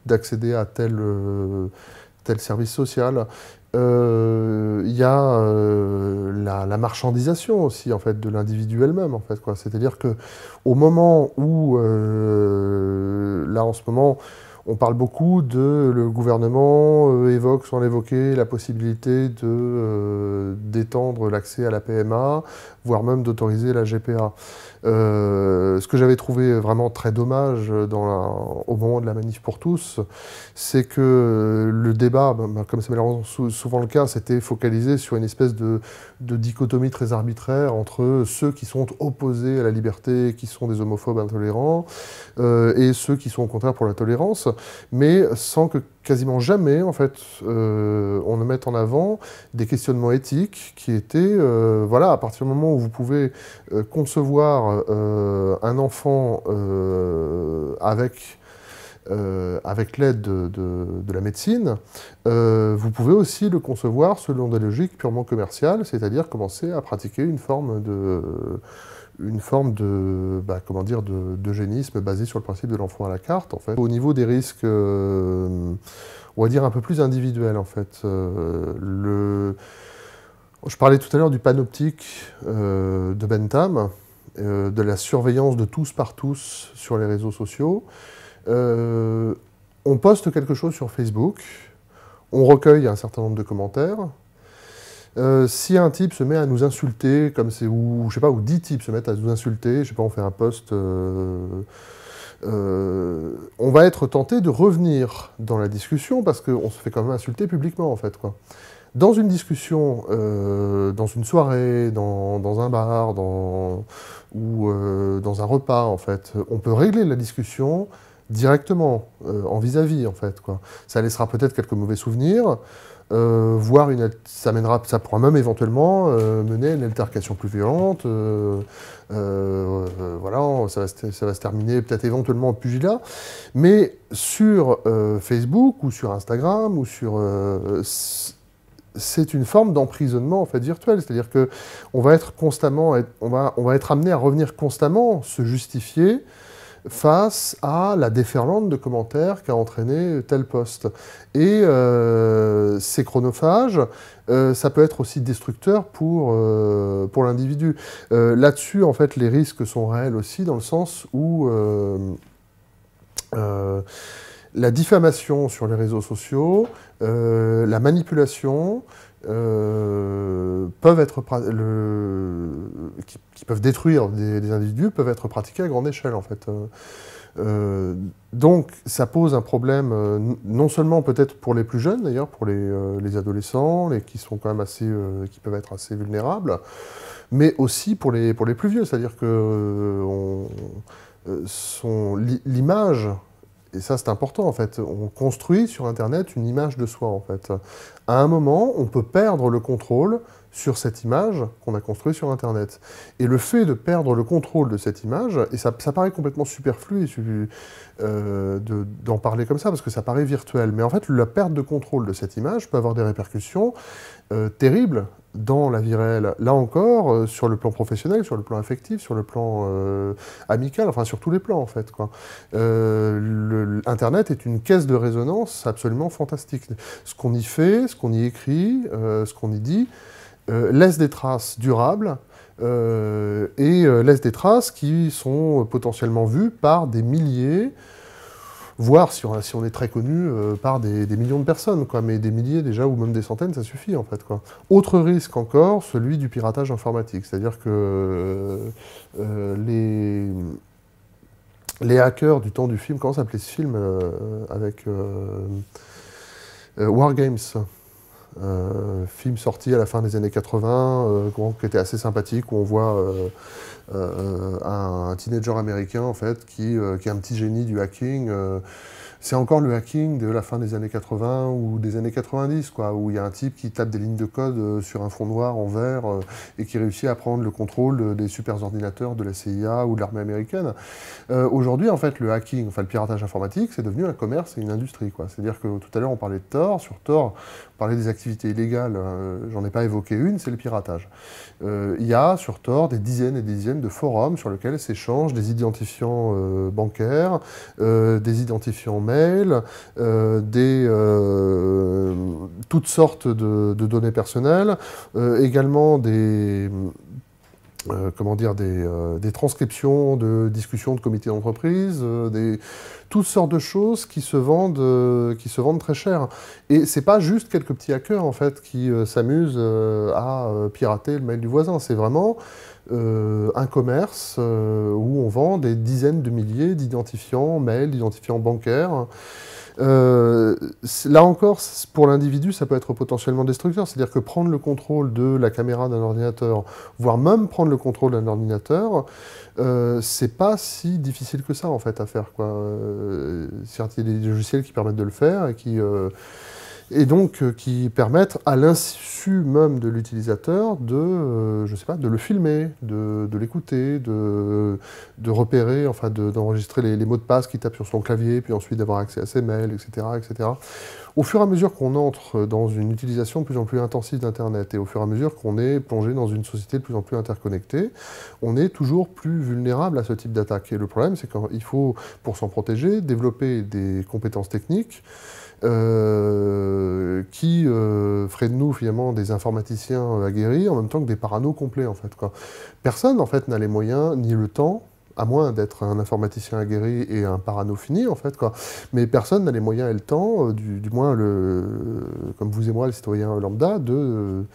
d'accéder à tel service social. Il y a la marchandisation aussi en fait, de l'individu elle-même. En fait, quoi. C'est-à-dire qu'au moment où, là en ce moment, on parle beaucoup le gouvernement évoque sans l'évoquer la possibilité d'étendre l'accès à la PMA, voire même d'autoriser la GPA. Ce que j'avais trouvé vraiment très dommage au moment de la manif pour tous, c'est que le débat, comme c'est malheureusement souvent le cas, s'était focalisé sur une espèce de dichotomie très arbitraire entre ceux qui sont opposés à la liberté, qui sont des homophobes intolérants, et ceux qui sont au contraire pour la tolérance, mais sans que quasiment jamais, en fait, on ne mette en avant des questionnements éthiques qui étaient, voilà, à partir du moment où vous pouvez concevoir un enfant avec l'aide de la médecine, vous pouvez aussi le concevoir selon des logiques purement commerciales, c'est-à-dire commencer à pratiquer une forme d'eugénisme basé sur le principe de l'enfant à la carte, en fait. Au niveau des risques, on va dire un peu plus individuels, en fait. Je parlais tout à l'heure du panoptique de Bentham, de la surveillance de tous par tous sur les réseaux sociaux. On poste quelque chose sur Facebook, on recueille un certain nombre de commentaires. Si un type se met à nous insulter, ou 10 types se mettent à nous insulter, je sais pas, on fait un post, on va être tenté de revenir dans la discussion parce qu'on se fait quand même insulter publiquement, en fait, quoi. Dans une discussion, dans une soirée, dans un bar, ou dans un repas, en fait, on peut régler la discussion directement, en vis-à-vis, en fait, quoi. Ça laissera peut-être quelques mauvais souvenirs, ça pourra même éventuellement mener à une altercation plus violente. Voilà, ça va se terminer peut-être éventuellement en pugilat. Mais sur Facebook ou sur Instagram ou c'est une forme d'emprisonnement en fait virtuel, c'est-à-dire que on va être amené à revenir constamment se justifier face à la déferlante de commentaires qu'a entraîné tel post. Et c'est chronophage, ça peut être aussi destructeur pour l'individu. Là-dessus, en fait, les risques sont réels aussi, dans le sens où la diffamation sur les réseaux sociaux, la manipulation, qui peuvent détruire des individus, peuvent être pratiqués à grande échelle, en fait. Donc, ça pose un problème, non seulement peut-être pour les plus jeunes, d'ailleurs, pour les adolescents, qui sont quand même qui peuvent être assez vulnérables, mais aussi pour les plus vieux. C'est-à-dire que l'image, et ça c'est important en fait, on construit sur Internet une image de soi en fait. À un moment, on peut perdre le contrôle sur cette image qu'on a construite sur Internet. Et le fait de perdre le contrôle de cette image, et ça paraît complètement superflu d'en parler comme ça, parce que ça paraît virtuel, mais en fait, la perte de contrôle de cette image peut avoir des répercussions terribles dans la vie réelle. Là encore, sur le plan professionnel, sur le plan affectif, sur le plan amical, enfin sur tous les plans en fait, quoi. Internet est une caisse de résonance absolument fantastique. Ce qu'on y fait, ce qu'on y écrit, ce qu'on y dit, laisse des traces durables laisse des traces qui sont potentiellement vues par des milliers, voire, si on est très connu, par des millions de personnes, quoi. Mais des milliers déjà, ou même des centaines, ça suffit, en fait, quoi. Autre risque encore, celui du piratage informatique. C'est-à-dire que les hackers du temps du film, comment s'appelait ce film avec War Games, film sorti à la fin des années 80, qui était assez sympathique, où on voit un teenager américain en fait, qui est un petit génie du hacking. C'est encore le hacking de la fin des années 80 ou des années 90, quoi, où il y a un type qui tape des lignes de code sur un fond noir en vert et qui réussit à prendre le contrôle des super ordinateurs de la CIA ou de l'armée américaine. Aujourd'hui, en fait, le hacking, enfin le piratage informatique, c'est devenu un commerce et une industrie, quoi. C'est-à-dire que tout à l'heure, on parlait de Tor. Sur Tor, on parlait des activités illégales. J'en ai pas évoqué une, c'est le piratage. Il y a sur Tor des dizaines et des dizaines de forums sur lesquels s'échangent des identifiants bancaires, des identifiants mail, toutes sortes de données personnelles, également des transcriptions de discussions de comités d'entreprise, toutes sortes de choses qui se vendent très cher. Et c'est pas juste quelques petits hackers en fait qui s'amusent à pirater le mail du voisin. C'est vraiment un commerce où on vend des dizaines de milliers d'identifiants mail, d'identifiants bancaires. Là encore, pour l'individu, ça peut être potentiellement destructeur. C'est-à-dire que prendre le contrôle de la caméra d'un ordinateur, voire même prendre le contrôle d'un ordinateur, c'est pas si difficile que ça, en fait, à faire, quoi. Certes, il y a des logiciels qui permettent de le faire et donc qui permettent, à l'insu même de l'utilisateur, je sais pas, de le filmer, de l'écouter, de repérer, enfin d'enregistrer les mots de passe qu'il tape sur son clavier, puis ensuite d'avoir accès à ses mails, etc., etc. Au fur et à mesure qu'on entre dans une utilisation de plus en plus intensive d'Internet, et au fur et à mesure qu'on est plongé dans une société de plus en plus interconnectée, on est toujours plus vulnérable à ce type d'attaque. Et le problème, c'est qu'il faut, pour s'en protéger, développer des compétences techniques qui feraient de nous finalement des informaticiens aguerris en même temps que des paranos complets en fait, quoi. Personne en fait n'a les moyens ni le temps, à moins d'être un informaticien aguerri et un parano fini en fait, quoi. Mais personne n'a les moyens et le temps, du moins comme vous et moi, le citoyen lambda, de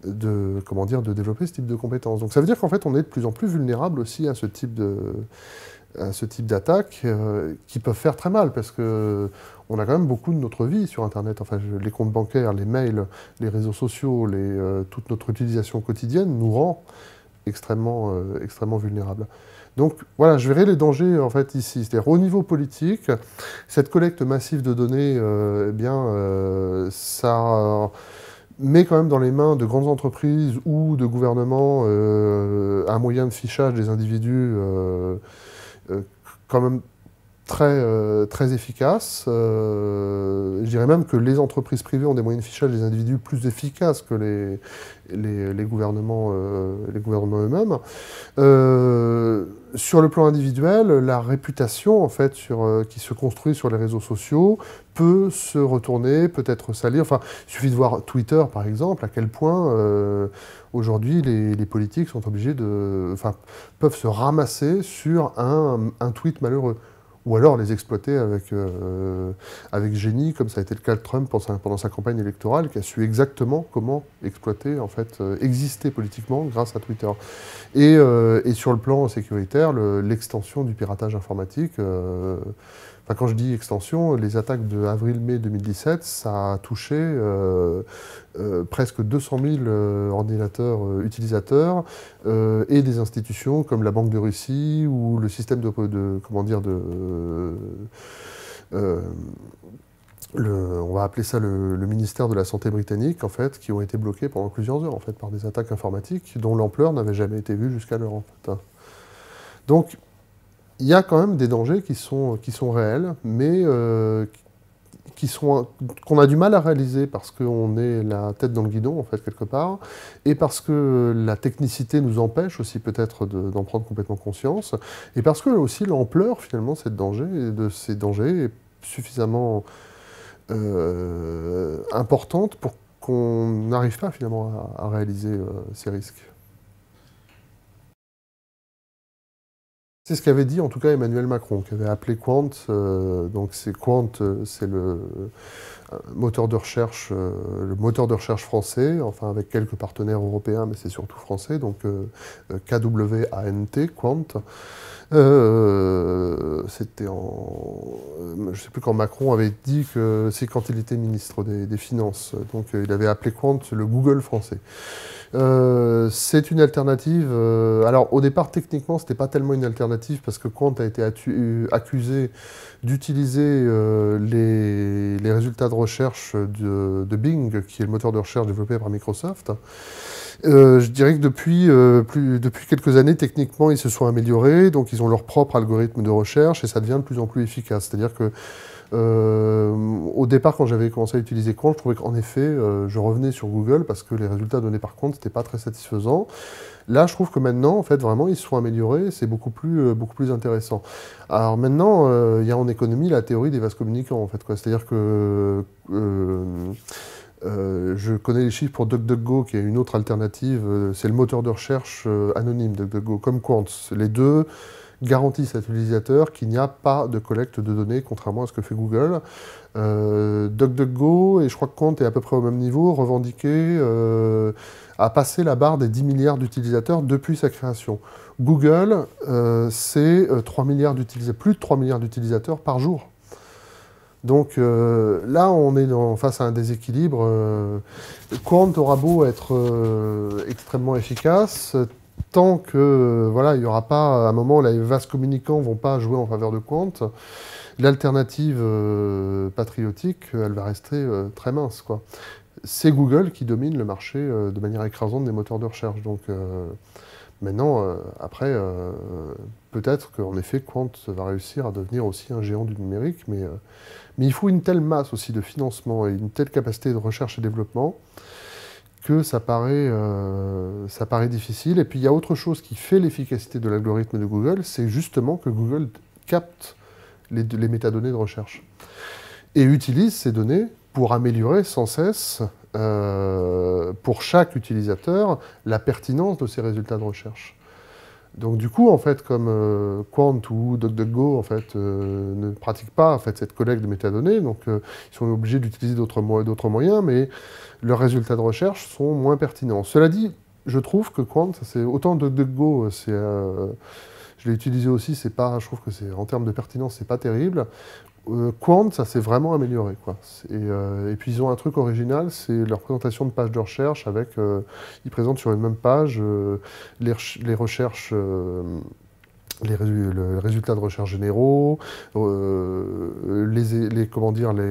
développer ce type de compétences. Donc ça veut dire qu'en fait on est de plus en plus vulnérable aussi à ce type d'attaques qui peuvent faire très mal, parce que on a quand même beaucoup de notre vie sur Internet. Enfin, les comptes bancaires, les mails, les réseaux sociaux, toute notre utilisation quotidienne nous rend extrêmement vulnérables. Donc voilà, je verrai les dangers en fait ici. C'est-à-dire au niveau politique, cette collecte massive de données, ça met quand même dans les mains de grandes entreprises ou de gouvernements un moyen de fichage des individus quand même très efficace. Je dirais même que les entreprises privées ont des moyens de fichage des individus plus efficaces que les gouvernements eux-mêmes. Sur le plan individuel, la réputation en fait, qui se construit sur les réseaux sociaux peut se retourner, peut être salie. Enfin, il suffit de voir Twitter, par exemple, à quel point aujourd'hui les politiques sont obligés peuvent se ramasser sur un tweet malheureux. ou alors les exploiter avec génie, comme ça a été le cas de Trump pendant sa campagne électorale, qui a su exactement comment exploiter, en fait, exister politiquement grâce à Twitter. Et sur le plan sécuritaire, l'extension du piratage informatique, enfin, quand je dis extension, les attaques de avril-mai 2017, ça a touché presque 200 000 ordinateurs utilisateurs et des institutions comme la Banque de Russie ou le système on va appeler ça le ministère de la Santé britannique, en fait, qui ont été bloqués pendant plusieurs heures, en fait, par des attaques informatiques dont l'ampleur n'avait jamais été vue jusqu'alors, en fait. Donc, il y a quand même des dangers qui sont réels, mais qu'on a du mal à réaliser parce qu'on est la tête dans le guidon, en fait, quelque part, et parce que la technicité nous empêche aussi peut-être d'en prendre complètement conscience, et parce que aussi l'ampleur, finalement, de ces dangers est suffisamment importante pour qu'on n'arrive pas, finalement, à réaliser ces risques. C'est ce qu'avait dit en tout cas Emmanuel Macron, qui avait appelé Qwant. Donc Qwant, c'est le moteur de recherche français, enfin avec quelques partenaires européens, mais c'est surtout français, donc KWANT, Qwant. C'était je ne sais plus quand Macron avait dit que c'est quand il était ministre des Finances. Donc il avait appelé Qwant le Google français. C'est une alternative. Alors au départ, techniquement, c'était pas tellement une alternative parce que Qwant a été accusé d'utiliser les résultats de recherche de Bing, qui est le moteur de recherche développé par Microsoft. Je dirais que depuis quelques années, techniquement, ils se sont améliorés, donc ils ont leur propre algorithme de recherche et ça devient de plus en plus efficace. C'est-à-dire que au départ, quand j'avais commencé à utiliser Qwant, je trouvais qu'en effet, je revenais sur Google parce que les résultats donnés par Qwant n'étaient pas très satisfaisants. Là, je trouve que maintenant, en fait, vraiment, ils se sont améliorés, c'est beaucoup plus intéressant. Alors maintenant, il y a en économie la théorie des vases communicants, en fait, quoi. C'est-à-dire que je connais les chiffres pour DuckDuckGo, qui est une autre alternative. C'est le moteur de recherche anonyme, DuckDuckGo, comme Qwant. Les deux garantissent à l'utilisateur qu'il n'y a pas de collecte de données, contrairement à ce que fait Google. DuckDuckGo, et je crois que Qwant est à peu près au même niveau, revendiqué a passé la barre des 10 milliards d'utilisateurs depuis sa création. Google, c'est plus de 3 milliards d'utilisateurs par jour. Donc là, on est face à un déséquilibre. Qwant aura beau être extrêmement efficace, tant que voilà, il n'y aura pas, à un moment, les vases communicants ne vont pas jouer en faveur de Qwant, l'alternative patriotique, elle va rester très mince, quoi. C'est Google qui domine le marché de manière écrasante des moteurs de recherche. Donc maintenant, après, peut-être qu'en effet, Qwant va réussir à devenir aussi un géant du numérique, mais il faut une telle masse aussi de financement et une telle capacité de recherche et développement que ça paraît difficile. Et puis il y a autre chose qui fait l'efficacité de l'algorithme de Google, c'est justement que Google capte les métadonnées de recherche et utilise ces données pour améliorer sans cesse, pour chaque utilisateur, la pertinence de ces résultats de recherche. Donc du coup, en fait, comme Qwant ou DuckDuckGo en fait, ne pratiquent pas en fait, cette collecte de métadonnées, donc ils sont obligés d'utiliser d'autres moyens, mais leurs résultats de recherche sont moins pertinents. Cela dit, je trouve que Qwant, autant DuckDuckGo, je l'ai utilisé aussi, je trouve que en termes de pertinence, c'est pas terrible. Qwant, ça s'est vraiment amélioré, quoi. Et puis ils ont un truc original, c'est leur présentation de page de recherche avec, ils présentent sur une même page les recherches, les résultats de recherche généraux, les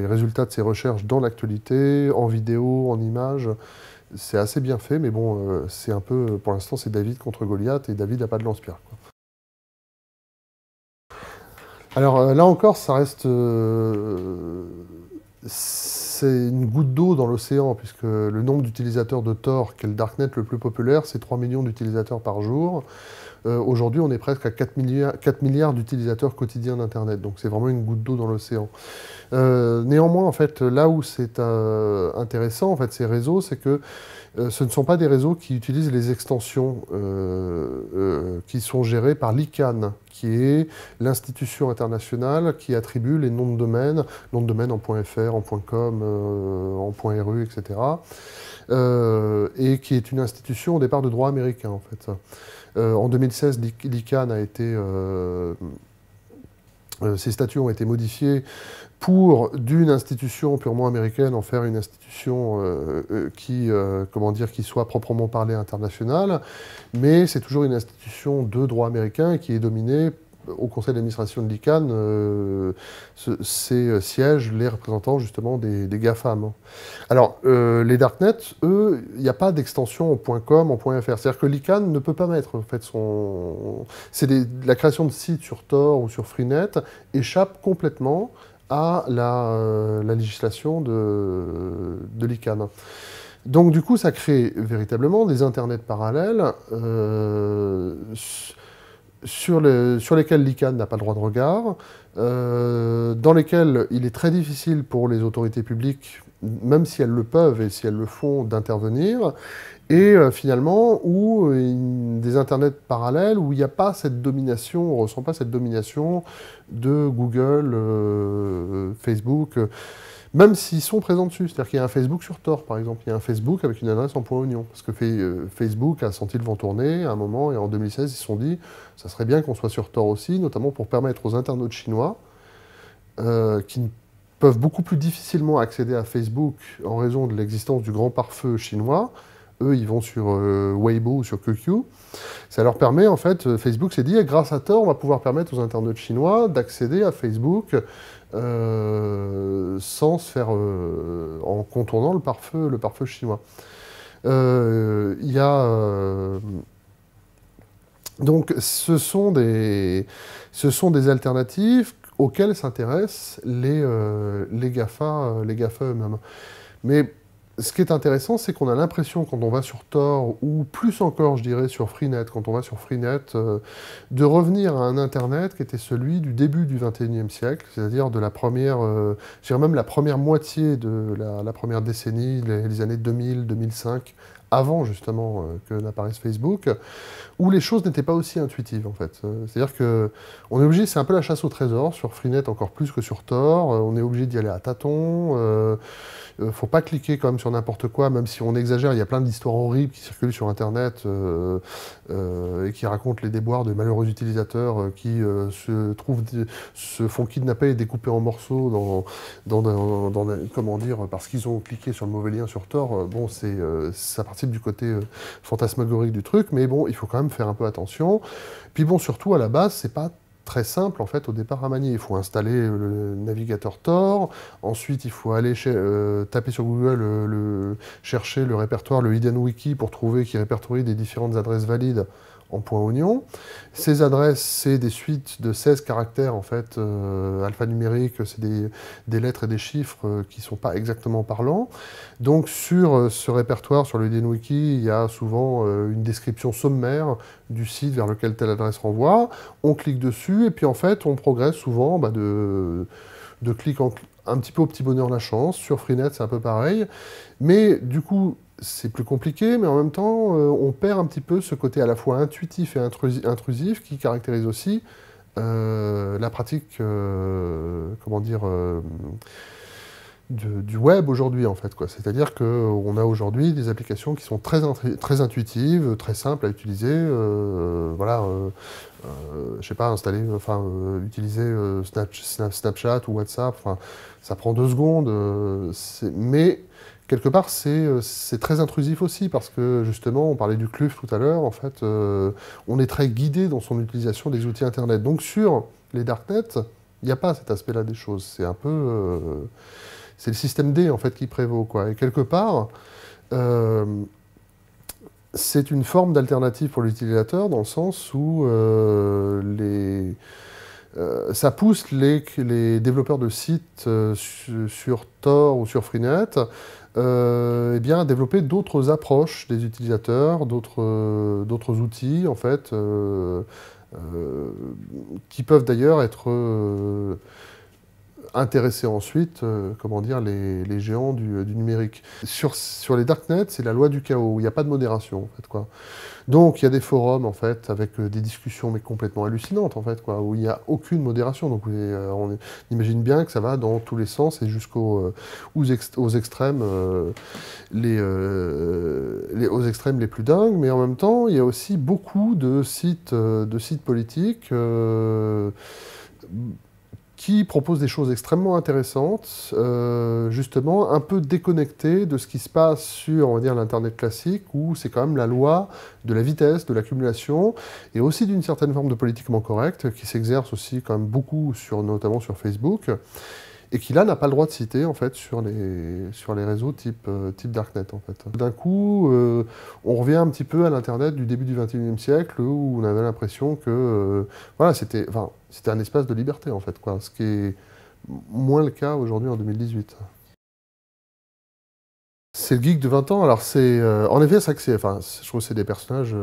résultats de ces recherches dans l'actualité, en vidéo, en images. C'est assez bien fait, mais bon, c'est un peu, pour l'instant, c'est David contre Goliath, et David n'a pas de lance-pierre, quoi. Alors là encore, ça reste... c'est une goutte d'eau dans l'océan, puisque le nombre d'utilisateurs de Tor, qui est le Darknet le plus populaire, c'est 3 millions d'utilisateurs par jour. Aujourd'hui, on est presque à 4 milliards d'utilisateurs quotidiens d'Internet, donc c'est vraiment une goutte d'eau dans l'océan. Néanmoins, en fait, là où c'est intéressant, en fait, ces réseaux, c'est que ce ne sont pas des réseaux qui utilisent les extensions qui sont gérées par l'ICANN, qui est l'institution internationale qui attribue les noms de domaine en .fr, en .com, en .ru, etc. Et qui est une institution au départ de droit américain, en fait. En 2016, l'ICANN a été... ces statuts ont été modifiés pour, d'une institution purement américaine, en faire une institution qui soit proprement parlée internationale, mais c'est toujours une institution de droit américain qui est dominée au conseil d'administration de l'ICANN, siègent les représentants justement des GAFAM. Alors, les Darknet, eux, il n'y a pas d'extension en .com, en .fr. C'est-à-dire que l'ICANN ne peut pas mettre en fait la création de sites sur Tor ou sur Freenet échappe complètement à la législation de l'ICANN. Donc du coup, ça crée véritablement des internets parallèles sur lesquels l'ICANN n'a pas le droit de regard, dans lesquels il est très difficile pour les autorités publiques, même si elles le peuvent et si elles le font, d'intervenir, et finalement, des internets parallèles où il n'y a pas cette domination, on ne ressent pas cette domination de Google, Facebook, même s'ils sont présents dessus. C'est-à-dire qu'il y a un Facebook sur Tor, par exemple. Il y a un Facebook avec une adresse en .oignon. Parce que Facebook a senti le vent tourner à un moment, et en 2016, ils se sont dit ça serait bien qu'on soit sur Tor aussi, notamment pour permettre aux internautes chinois, qui peuvent beaucoup plus difficilement accéder à Facebook en raison de l'existence du grand pare-feu chinois. Eux, ils vont sur Weibo ou sur QQ. Ça leur permet, en fait, Facebook s'est dit, grâce à Tor, on va pouvoir permettre aux internautes chinois d'accéder à Facebook sans se faire en contournant le pare-feu chinois. Donc, ce sont des alternatives auxquelles s'intéressent les GAFA eux-mêmes. Mais ce qui est intéressant, c'est qu'on a l'impression, quand on va sur Tor, ou plus encore, je dirais, sur Freenet, quand on va sur Freenet, de revenir à un Internet qui était celui du début du XXIe siècle, c'est-à-dire de la première, je dirais même la première moitié de la première décennie, les années 2000, 2005, avant justement que n'apparaisse Facebook, où les choses n'étaient pas aussi intuitives en fait. C'est-à-dire qu'on est obligé, c'est un peu la chasse au trésor, sur Freenet encore plus que sur Tor, on est obligé d'y aller à tâtons, faut pas cliquer quand même sur n'importe quoi, même si on exagère, il y a plein d'histoires horribles qui circulent sur Internet et qui racontent les déboires de malheureux utilisateurs qui se font kidnapper et découper en morceaux comment dire, parce qu'ils ont cliqué sur le mauvais lien sur Tor. Bon, ça participe du côté fantasmagorique du truc, mais bon, il faut quand même faire un peu attention. Puis bon, surtout à la base, c'est pas très simple en fait au départ à manier. Il faut installer le navigateur Tor, ensuite il faut aller taper sur Google, chercher le répertoire, le Hidden Wiki pour trouver qui répertorie des différentes adresses valides en .oignon. Ces adresses, c'est des suites de 16 caractères en fait, alphanumériques, c'est des lettres et des chiffres qui ne sont pas exactement parlants. Donc sur ce répertoire, sur le Hidden Wiki, il y a souvent une description sommaire du site vers lequel telle adresse renvoie. On clique dessus et puis en fait on progresse souvent de clic en clic, un petit peu au petit bonheur la chance. Sur Freenet, c'est un peu pareil. Mais du coup, c'est plus compliqué, mais en même temps, on perd un petit peu ce côté à la fois intuitif et intrusif qui caractérise aussi la pratique, comment dire, du web aujourd'hui, en fait, quoi. C'est-à-dire qu'on a aujourd'hui des applications qui sont très intuitives, très simples à utiliser. Voilà, je sais pas, utiliser Snapchat ou WhatsApp, ça prend 2 secondes, mais quelque part, c'est très intrusif aussi, parce que justement, on parlait du CLUF tout à l'heure, en fait, on est très guidé dans son utilisation des outils Internet. Donc sur les Darknet, il n'y a pas cet aspect-là des choses. C'est un peu... c'est le système D, en fait, qui prévaut, quoi. Et quelque part, c'est une forme d'alternative pour l'utilisateur, dans le sens où ça pousse les développeurs de sites sur Tor ou sur Freenet eh bien, à développer d'autres approches des utilisateurs, d'autres outils, en fait, qui peuvent d'ailleurs être intéresser ensuite, comment dire, les géants du numérique. Sur les darknets, c'est la loi du chaos, où il n'y a pas de modération, en fait, quoi. Donc il y a des forums, en fait, avec des discussions mais complètement hallucinantes, en fait, quoi, où il n'y a aucune modération. Donc on imagine bien que ça va dans tous les sens et aux extrêmes, aux extrêmes les plus dingues. Mais en même temps, il y a aussi beaucoup de sites politiques qui propose des choses extrêmement intéressantes, justement un peu déconnectées de ce qui se passe sur, on va dire, l'Internet classique, où c'est quand même la loi de la vitesse, de l'accumulation, et aussi d'une certaine forme de politiquement correct, qui s'exerce aussi quand même beaucoup, notamment sur Facebook, et qui là n'a pas le droit de citer en fait sur les réseaux type Darknet en fait. D'un coup, on revient un petit peu à l'Internet du début du XXIe siècle où on avait l'impression que voilà, c'était un espace de liberté en fait, quoi, ce qui est moins le cas aujourd'hui en 2018. C'est le geek de 20 ans. Alors en effet, c'est vrai que je trouve que c'est des personnages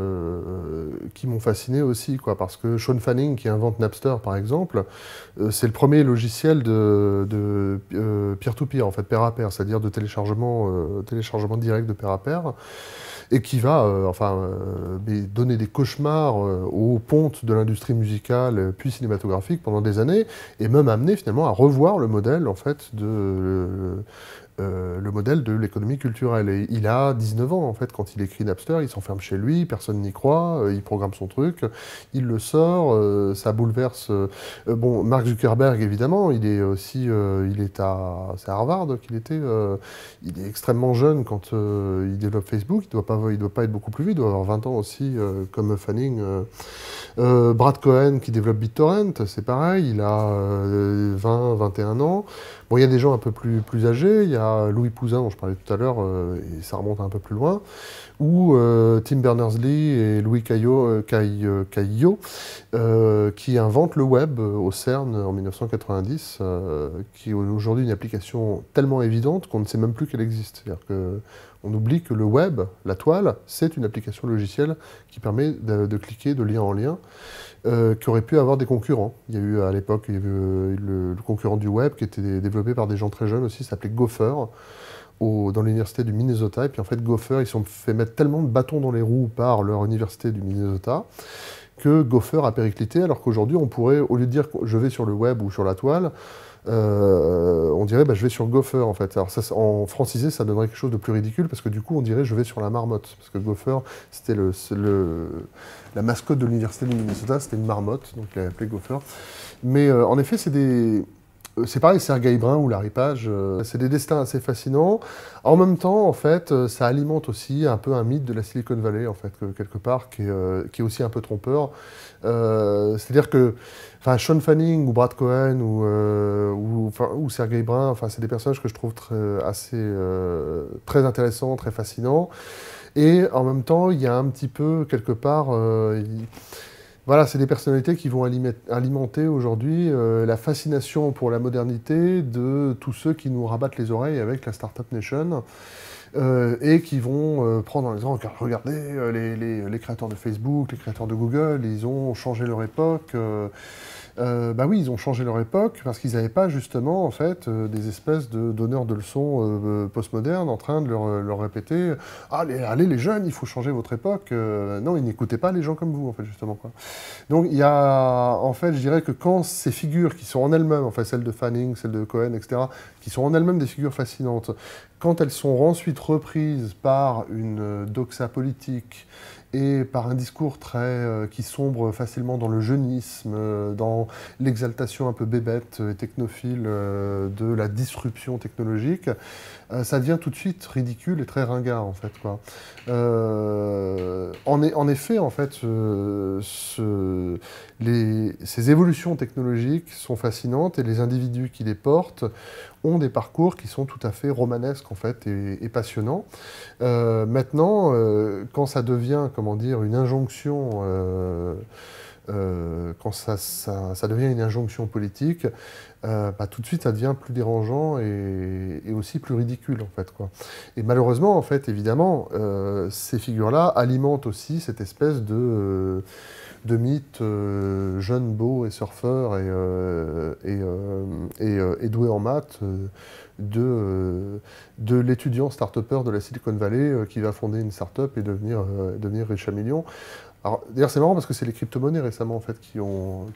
qui m'ont fasciné aussi, quoi, parce que Sean Fanning, qui invente Napster, par exemple, c'est le premier logiciel de peer-to-peer, en fait, pair à pair, c'est-à-dire de téléchargement direct de pair à pair, et qui va donner des cauchemars aux pontes de l'industrie musicale puis cinématographique pendant des années, et même amener finalement à revoir le modèle, en fait, le modèle de l'économie culturelle. Et il a 19 ans, en fait, quand il écrit Napster, il s'enferme chez lui, personne n'y croit, il programme son truc, il le sort, ça bouleverse... bon, Mark Zuckerberg, évidemment, il est aussi... c'est à Harvard qu'il était. Il est extrêmement jeune quand il développe Facebook, il ne doit pas être beaucoup plus vieux, il doit avoir 20 ans aussi, comme Fanning. Brad Cohen, qui développe BitTorrent, c'est pareil, il a 20, 21 ans. Bon, il y a des gens un peu plus âgés, il y a Louis Pouzin, dont je parlais tout à l'heure, et ça remonte un peu plus loin, ou Tim Berners-Lee et Louis Caillot, qui inventent le web au CERN en 1990, qui est aujourd'hui une application tellement évidente qu'on ne sait même plus qu'elle existe. C'est-à-dire qu'on oublie que le web, la toile, c'est une application logicielle qui permet de cliquer de lien en lien, qui aurait pu avoir des concurrents. Il y a eu à l'époque le concurrent du web qui était développé par des gens très jeunes aussi, s'appelait Gopher, dans l'université du Minnesota. Et puis en fait, Gopher, ils se sont fait mettre tellement de bâtons dans les roues par leur université du Minnesota que Gopher a périclité, alors qu'aujourd'hui, on pourrait, au lieu de dire je vais sur le web ou sur la toile, on dirait je vais sur Gopher en fait. Alors ça, en francisé, ça donnerait quelque chose de plus ridicule parce que du coup on dirait je vais sur la marmotte, parce que Gopher c'était la mascotte de l'université du Minnesota, c'était une marmotte, donc il l'a appelé Gopher. Mais en effet, c'est pareil, Sergey Brin ou Larry Page, c'est des destins assez fascinants. En même temps, en fait, ça alimente aussi un peu un mythe de la Silicon Valley, en fait, quelque part, qui est aussi un peu trompeur. C'est-à-dire que Sean Fanning ou Brad Cohen ou Sergey Brin, c'est des personnages que je trouve très intéressants, très fascinants. Et en même temps, il y a un petit peu, quelque part, voilà, c'est des personnalités qui vont alimenter aujourd'hui la fascination pour la modernité de tous ceux qui nous rabattent les oreilles avec la Startup Nation et qui vont prendre en disant « Regardez, les créateurs de Facebook, les créateurs de Google, ils ont changé leur époque. » Bah oui, ils ont changé leur époque parce qu'ils n'avaient pas justement en fait des espèces de donneurs de leçons postmodernes en train de leur répéter allez les jeunes, il faut changer votre époque. Non, ils n'écoutaient pas les gens comme vous en fait justement, quoi. Donc il y a en fait, je dirais que quand ces figures qui sont en elles-mêmes, en fait celles de Fanning, celles de Cohen, etc., qui sont en elles-mêmes des figures fascinantes, quand elles sont ensuite reprises par une doxa politique et par un discours qui sombre facilement dans le jeunisme, dans l'exaltation un peu bébête et technophile de la disruption technologique, ça devient tout de suite ridicule et très ringard, en fait, quoi. En effet, en fait, ces évolutions technologiques sont fascinantes et les individus qui les portent ont des parcours qui sont tout à fait romanesques en fait et passionnants. Maintenant, quand ça devient, comment dire, une injonction, quand ça devient une injonction politique, tout de suite, ça devient plus dérangeant et aussi plus ridicule, en fait, quoi. Et malheureusement, en fait, évidemment, ces figures-là alimentent aussi cette espèce de mythe jeune, beau et surfeur et doué en maths de l'étudiant start-upper de la Silicon Valley qui va fonder une start-up et devenir riche à millions. Alors, d'ailleurs, c'est marrant parce que c'est les crypto-monnaies récemment, en fait, qui ont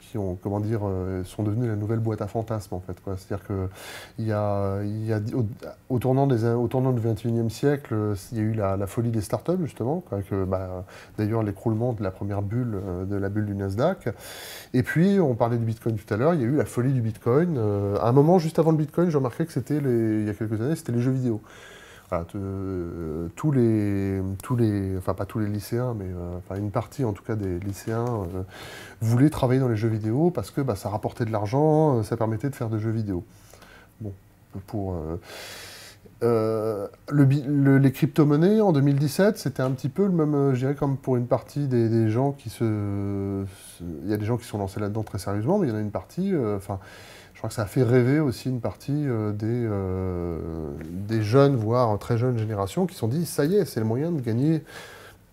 comment dire, sont devenues la nouvelle boîte à fantasmes, en fait, quoi. C'est-à-dire que au tournant du XXIe siècle, il y a eu la folie des startups, justement, quoi, avec, d'ailleurs, l'écroulement de la première bulle, de la bulle du Nasdaq. Et puis, on parlait du Bitcoin tout à l'heure, il y a eu la folie du Bitcoin. À un moment, juste avant le Bitcoin, j'ai remarqué que c'était, il y a quelques années, c'était les jeux vidéo. Voilà, enfin pas tous les lycéens, mais enfin, une partie en tout cas des lycéens voulaient travailler dans les jeux vidéo parce que ça rapportait de l'argent, ça permettait de faire des jeux vidéo. Bon, pour les crypto-monnaies en 2017, c'était un petit peu le même, je dirais, comme pour une partie des gens qui il y a des gens qui sont lancés là-dedans très sérieusement, mais il y en a une partie, enfin, je crois que ça a fait rêver aussi une partie des jeunes, voire très jeunes générations, qui se sont dit, ça y est, c'est le moyen de gagner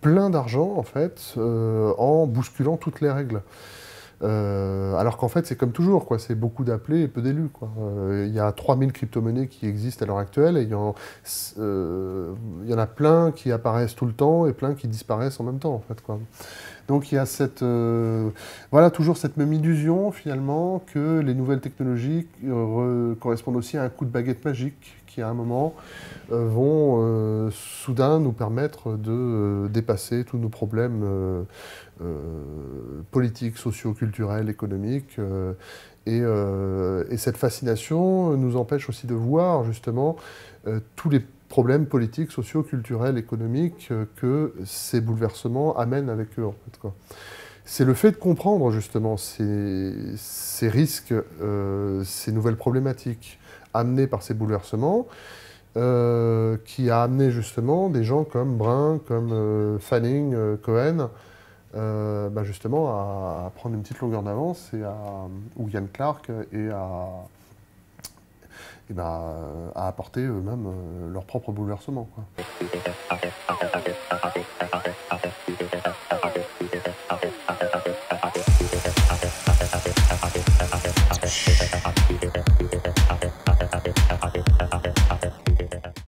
plein d'argent, en fait, en bousculant toutes les règles. Alors qu'en fait, c'est comme toujours, quoi. C'est beaucoup d'appelés et peu d'élus, quoi. Il y a 3000 crypto-monnaies qui existent à l'heure actuelle et il y en a plein qui apparaissent tout le temps et plein qui disparaissent en même temps, en fait, quoi. Donc il y a voilà, toujours cette même illusion, finalement, que les nouvelles technologies correspondent aussi à un coup de baguette magique qui, à un moment, vont soudain nous permettre de dépasser tous nos problèmes politiques, sociaux, culturels, économiques. Et cette fascination nous empêche aussi de voir, justement, tous les problèmes politiques, sociaux, culturels, économiques que ces bouleversements amènent avec eux, en fait, quoi. C'est le fait de comprendre, justement, ces risques, ces nouvelles problématiques amenées par ces bouleversements, qui a amené, justement, des gens comme Brun, comme Fanning, Cohen, justement, à prendre une petite longueur d'avance, ou Ian Clark, et à apporter eux-mêmes leur propre bouleversement, quoi.